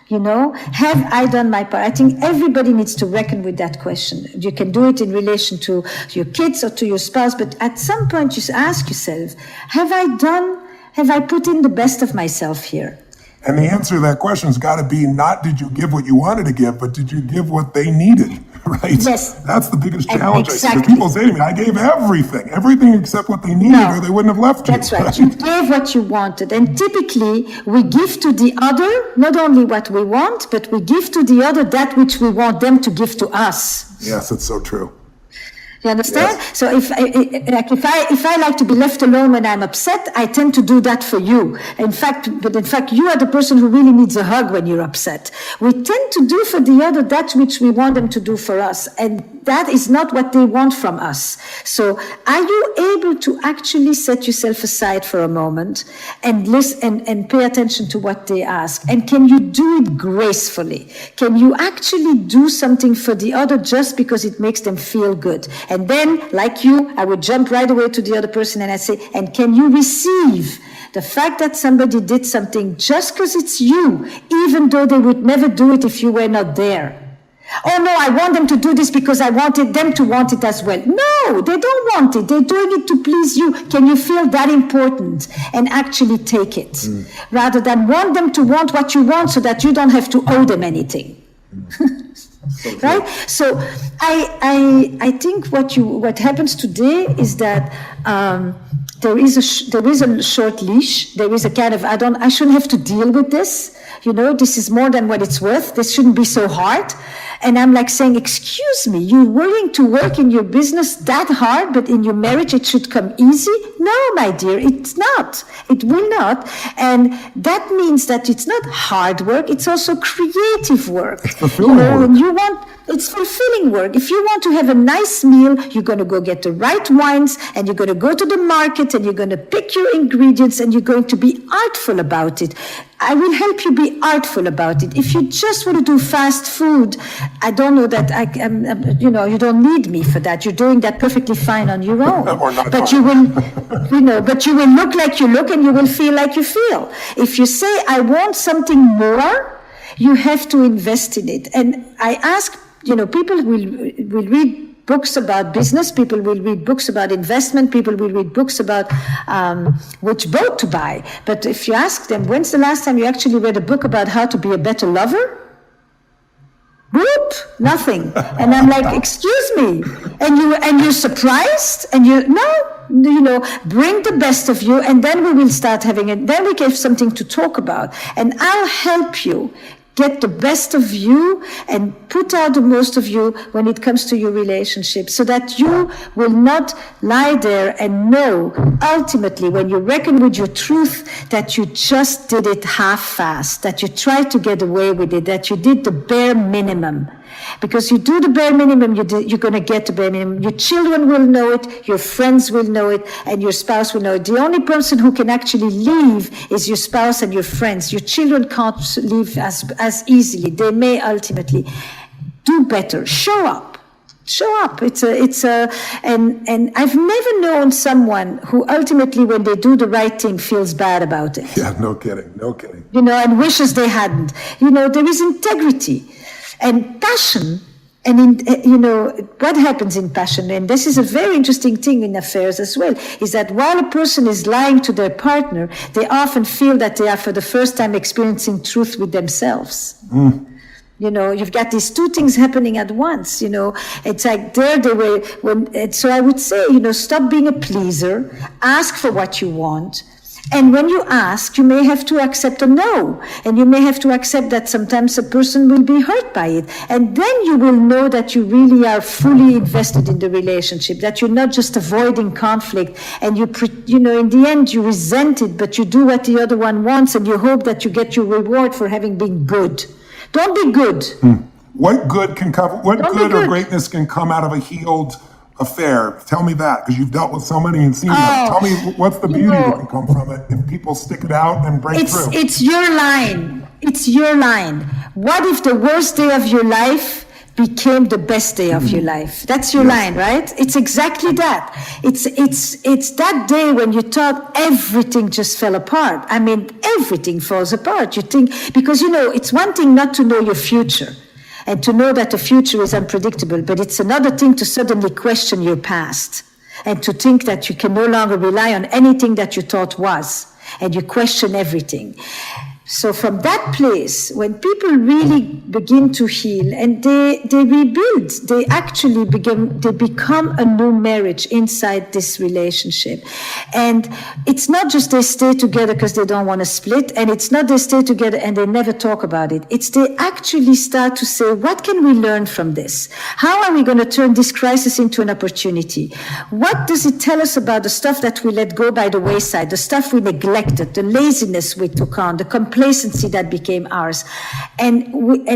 You know, have I done my part? I think everybody needs to reckon with that question. You can do it in relation to your kids or to your spouse, but at some point you ask yourself, have I put in the best of myself here? And the answer to that question has got to be not did you give what you wanted to give, but did you give what they needed, right? Yes. That's the biggest challenge. Exactly. Because people say to me, I gave everything except what they needed, or they wouldn't have left you. That's right. You gave what you wanted. And typically, we give to the other not only what we want, but we give to the other that which we want them to give to us. Yes, it's so true. You understand? Yes. So if I like to be left alone when I'm upset, I tend to do that for you. In fact, you are the person who really needs a hug when you're upset. We tend to do for the other that which we want them to do for us, and that is not what they want from us. So are you able to actually set yourself aside for a moment and listen and pay attention to what they ask? And can you do it gracefully? Can you actually do something for the other just because it makes them feel good? And then, like you, I would jump right away to the other person and I say, and can you receive the fact that somebody did something just because it's you, even though they would never do it if you were not there? Oh no, I want them to do this because I wanted them to want it as well. No, they don't want it. They're doing it to please you. Can you feel that important and actually take it? Rather than want them to want what you want so that you don't have to owe them anything. Right? So I think what happens today is that there is a short leash. There is a kind of I shouldn't have to deal with this. You know, this is more than what it's worth. This shouldn't be so hard. And I'm like saying, excuse me, you're willing to work in your business that hard, but in your marriage it should come easy? No, my dear, it's not. It will not. And that means that it's not hard work, it's also creative work. It's fulfilling work. And it's fulfilling work. If you want to have a nice meal, you're going to go get the right wines, and you're going to go to the market, and you're going to pick your ingredients, and you're going to be artful about it. I will help you be artful about it. If you just want to do fast food, I don't know that you don't need me for that. You're doing that perfectly fine on your own. But you will, but you will look like you look, and you will feel like you feel. If you say, I want something more, you have to invest in it. And I ask, people will read books about business, people will read books about investment, people will read books about which boat to buy. But if you ask them, when's the last time you actually read a book about how to be a better lover? Whoop, nothing. And I'm like, excuse me. And you're surprised? And bring the best of you, and then we will start having it. Then we have something to talk about. And I'll help you get the best of you and put out the most of you when it comes to your relationship, so that you will not lie there and know ultimately when you reckon with your truth that you just did it half-assed, that you tried to get away with it, that you did the bare minimum. Because you do the bare minimum, you're going to get the bare minimum. Your children will know it, your friends will know it, and your spouse will know it. The only person who can actually leave is your spouse and your friends. Your children can't leave as easily. They may ultimately. Do better. Show up. Show up. And I've never known someone who ultimately, when they do the right thing, feels bad about it. Yeah, no kidding. And wishes they hadn't. There is integrity. And passion, and what happens in passion, and this is a very interesting thing in affairs as well, is that while a person is lying to their partner, they often feel that they are for the first time experiencing truth with themselves. You've got these two things happening at once. It's like there they were. So I would say, stop being a pleaser, ask for what you want. And when you ask, you may have to accept a no. And you may have to accept that sometimes a person will be hurt by it. And then you will know that you really are fully invested in the relationship, that you're not just avoiding conflict. And in the end, you resent it, but you do what the other one wants, and you hope that you get your reward for having been good. Don't be good. What good can come? What good or greatness can come out of a healed affair? Tell me that, because you've dealt with so many and seen them. Tell me what's the beauty that can come from it if people stick it out and break through. It's your line. It's your line. What if the worst day of your life became the best day of your life? That's your line, right? It's exactly that. It's that day when you thought everything just fell apart. I mean, everything falls apart. You think, because it's one thing not to know your future and to know that the future is unpredictable, but it's another thing to suddenly question your past and to think that you can no longer rely on anything that you thought was, and you question everything. So from that place, when people really begin to heal and they rebuild, they actually become a new marriage inside this relationship. And it's not just they stay together because they don't want to split, and it's not they stay together and they never talk about it. It's they actually start to say, what can we learn from this? How are we going to turn this crisis into an opportunity? What does it tell us about the stuff that we let go by the wayside, the stuff we neglected, the laziness we took on, the complacency that became ours? And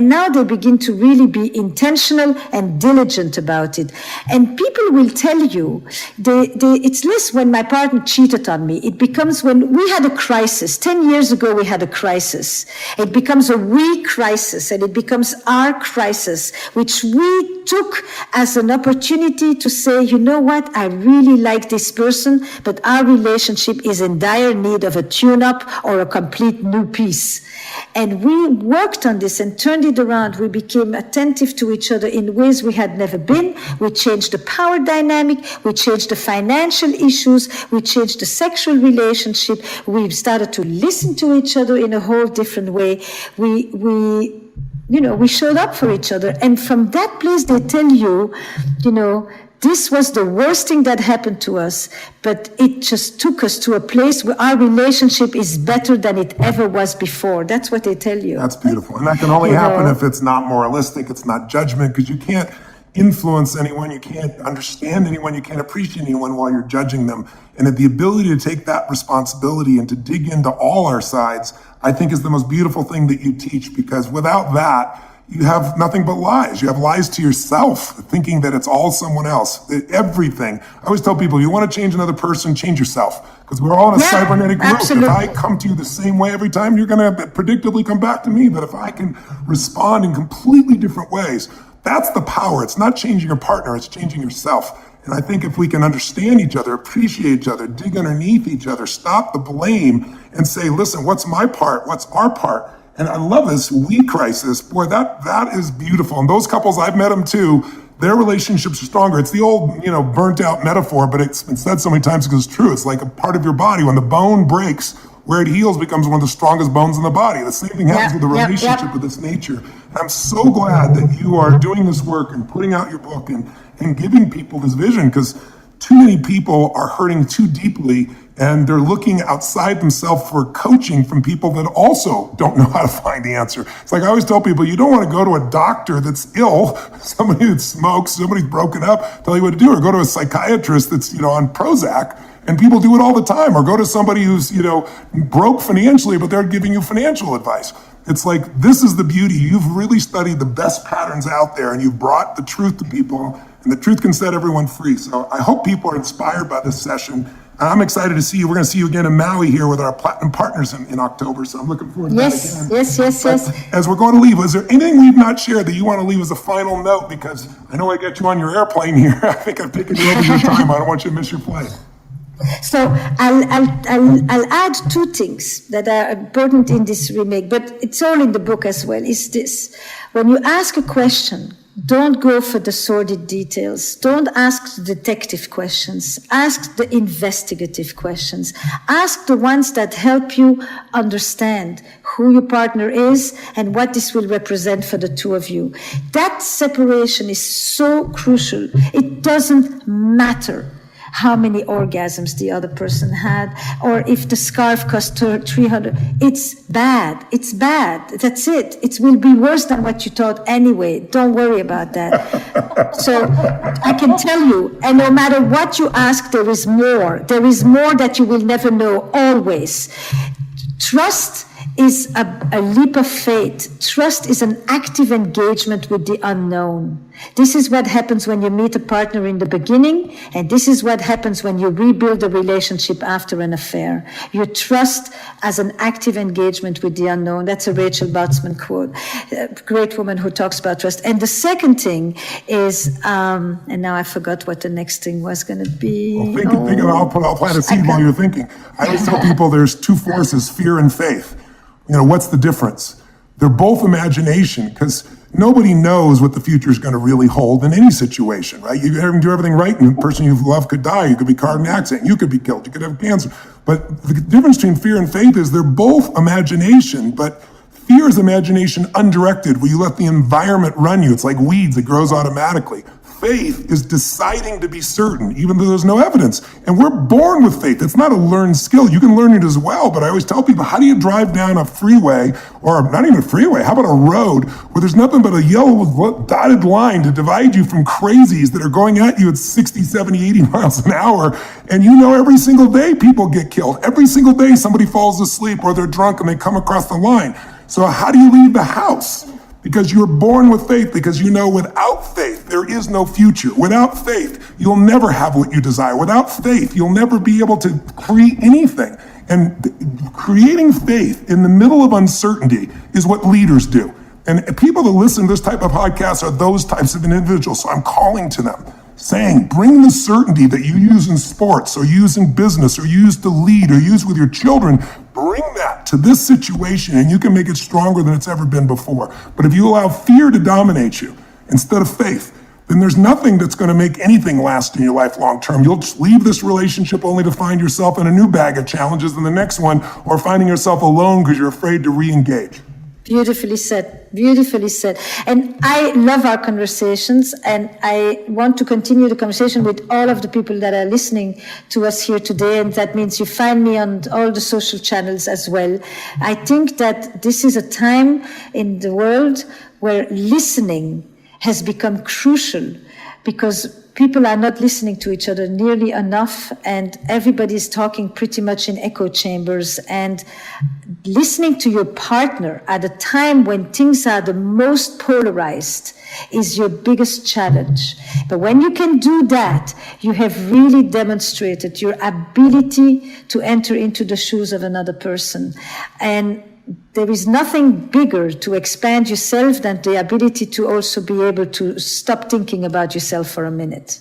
now they begin to really be intentional and diligent about it. And people will tell you, it's less when my partner cheated on me. It becomes when we had a crisis. 10 years ago, we had a crisis. It becomes a we crisis, and it becomes our crisis, which we took as an opportunity to say, you know what, I really like this person, but our relationship is in dire need of a tune-up or a complete new piece. And we worked on this and turned it around. We became attentive to each other in ways we had never been. We changed the power dynamic. We changed the financial issues. We changed the sexual relationship. We started to listen to each other in a whole different way. We showed up for each other. And from that place, they tell you, this was the worst thing that happened to us, but it just took us to a place where our relationship is better than it ever was before. That's what they tell you. That's beautiful. And that can only happen if it's not moralistic, it's not judgment, because you can't influence anyone, you can't understand anyone, you can't appreciate anyone while you're judging them. And the ability to take that responsibility and to dig into all our sides, I think is the most beautiful thing that you teach, because without that, you have nothing but lies. You have lies to yourself, thinking that it's all someone else, everything. I always tell people, you want to change another person, change yourself. Because we're all in a cybernetic group. Absolutely. If I come to you the same way every time, you're going to predictably come back to me. But if I can respond in completely different ways, that's the power. It's not changing your partner, it's changing yourself. And I think if we can understand each other, appreciate each other, dig underneath each other, stop the blame and say, listen, what's my part? What's our part? And I love this we crisis. Boy, that is beautiful. And those couples, I've met them too, their relationships are stronger. It's the old, burnt out metaphor, but it's been said so many times because it's true. It's like a part of your body. When the bone breaks, where it heals becomes one of the strongest bones in the body. The same thing happens with the relationship with this nature. And I'm so glad that you are doing this work and putting out your book and giving people this vision, because too many people are hurting too deeply, and they're looking outside themselves for coaching from people that also don't know how to find the answer. It's like I always tell people, you don't want to go to a doctor that's ill, somebody that smokes, somebody's broken up, tell you what to do, or go to a psychiatrist that's, on Prozac. And people do it all the time, or go to somebody who's, broke financially, but they're giving you financial advice. It's like, this is the beauty. You've really studied the best patterns out there, and you've brought the truth to people, and the truth can set everyone free. So I hope people are inspired by this session. I'm excited to see you. We're going to see you again in Maui here with our platinum partners in October. So I'm looking forward to that again. Yes. As we're going to leave, is there anything we've not shared that you want to leave as a final note? Because I know I got you on your airplane here. I think I've taken you over your time. I don't want you to miss your flight. So I'll add two things that are important in this remake, but it's all in the book as well, is this. When you ask a question, don't go for the sordid details. Don't ask the detective questions. Ask the investigative questions. Ask the ones that help you understand who your partner is and what this will represent for the two of you. That separation is so crucial. It doesn't matter how many orgasms the other person had, or if the scarf cost 300. It's bad. That's it. It will be worse than what you thought anyway. Don't worry about that. So I can tell you, and no matter what you ask, there is more. There is more that you will never know, always. Trust is a leap of faith. Trust is an active engagement with the unknown. This is what happens when you meet a partner in the beginning, and this is what happens when you rebuild a relationship after an affair. You trust as an active engagement with the unknown. That's a Rachel Botsman quote, a great woman who talks about trust. And the second thing is, and now I forgot what the next thing was going to be. Well, think of I'll plant a seed while you're thinking. I always tell people there's two forces, fear and faith. What's the difference? They're both imagination, because nobody knows what the future is going to really hold in any situation, right? You do everything right, and the person you love could die. You could be caught in an accident. You could be killed. You could have cancer. But the difference between fear and faith is they're both imagination, but fear is imagination undirected, where you let the environment run you. It's like weeds. It grows automatically. Faith is deciding to be certain, even though there's no evidence. And we're born with faith. It's not a learned skill. You can learn it as well, but I always tell people, how do you drive down a freeway, or not even a freeway, how about a road where there's nothing but a yellow dotted line to divide you from crazies that are going at you at 60, 70, 80 miles an hour, and every single day people get killed. Every single day somebody falls asleep or they're drunk and they come across the line. So how do you leave the house? Because you're born with faith, because without faith, there is no future. Without faith, you'll never have what you desire. Without faith, you'll never be able to create anything. And creating faith in the middle of uncertainty is what leaders do. And people that listen to this type of podcast are those types of individuals. So I'm calling to them, saying, bring the certainty that you use in sports, or use in business, or use to lead, or use with your children. Bring that to this situation, and you can make it stronger than it's ever been before. But if you allow fear to dominate you instead of faith, then there's nothing that's going to make anything last in your life long term. You'll just leave this relationship only to find yourself in a new bag of challenges in the next one, or finding yourself alone because you're afraid to re-engage. Beautifully said. And I love our conversations, and I want to continue the conversation with all of the people that are listening to us here today, and that means you find me on all the social channels as well. I think that this is a time in the world where listening has become crucial, because people are not listening to each other nearly enough, and everybody is talking pretty much in echo chambers. And listening to your partner at a time when things are the most polarized is your biggest challenge. But when you can do that, you have really demonstrated your ability to enter into the shoes of another person. And there is nothing bigger to expand yourself than the ability to also be able to stop thinking about yourself for a minute.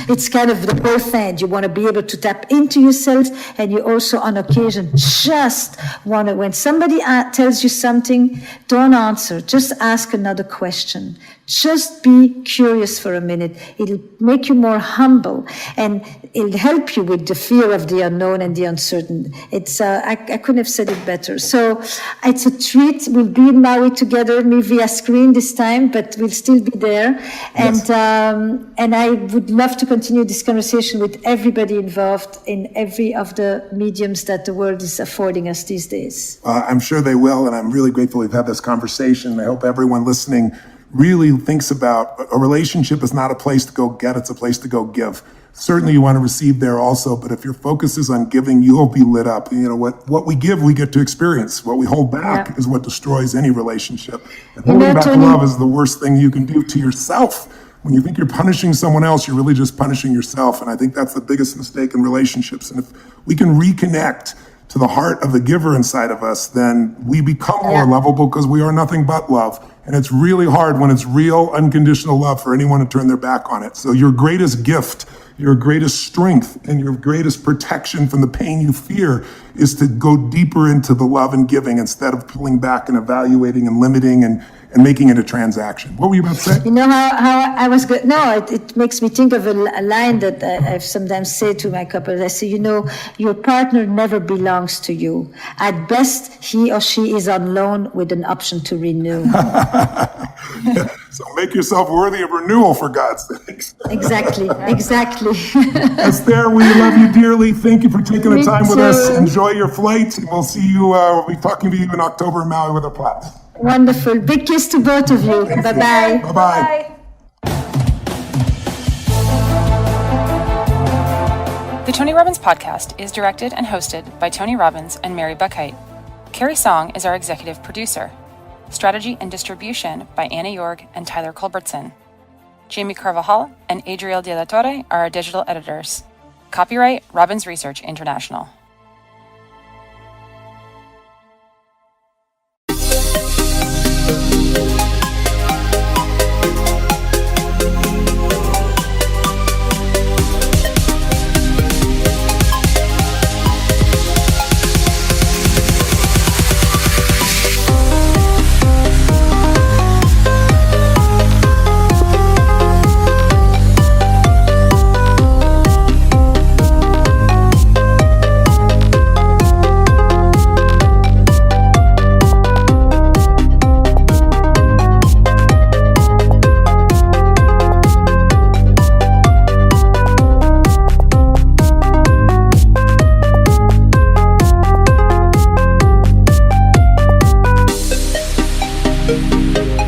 It's kind of the both end. You want to be able to tap into yourself, and you also on occasion just want to, when somebody tells you something, don't answer, just ask another question. Just be curious for a minute. It'll make you more humble, and it'll help you with the fear of the unknown and the uncertain. It's I couldn't have said it better. So it's a treat. We'll be in Maui together, me via screen this time, but we'll still be there. Yes. And I would love to continue this conversation with everybody involved in every of the mediums that the world is affording us these days. I'm sure they will, and I'm really grateful we've had this conversation. I hope everyone listening really thinks about a relationship is not a place to go get, it's a place to go give. Certainly you want to receive there also, but if your focus is on giving, you'll be lit up. You know, what we give, we get to experience. What we hold back is what destroys any relationship. And holding back Tony, love is the worst thing you can do to yourself. When you think you're punishing someone else, you're really just punishing yourself. And I think that's the biggest mistake in relationships. And if we can reconnect to the heart of the giver inside of us, then we become more lovable because we are nothing but love. And it's really hard when it's real, unconditional love for anyone to turn their back on it. So your greatest gift, your greatest strength, and your greatest protection from the pain you fear is to go deeper into the love and giving instead of pulling back and evaluating and limiting and making it a transaction. What were you about to say? You know how I was good? No, it makes me think of a line that I sometimes say to my couples. I say, you know, your partner never belongs to you. At best, he or she is on loan with an option to renew. So make yourself worthy of renewal, for God's sakes. Exactly. Esther, we love you dearly. Thank you for taking the time with us. too. Enjoy your flight. We'll see you. We'll be talking to you in October in Maui with our plats. Wonderful. Big kiss to both of you. Bye-bye. Bye-bye. Bye. The Tony Robbins podcast is directed and hosted by Tony Robbins and Mary Buckheit. Carrie Song is our executive producer. Strategy and distribution by Anna Jorg and Tyler Culbertson. Jamie Carvajal and Adriel De La Torre are our digital editors. Copyright Robbins Research International. Thank you.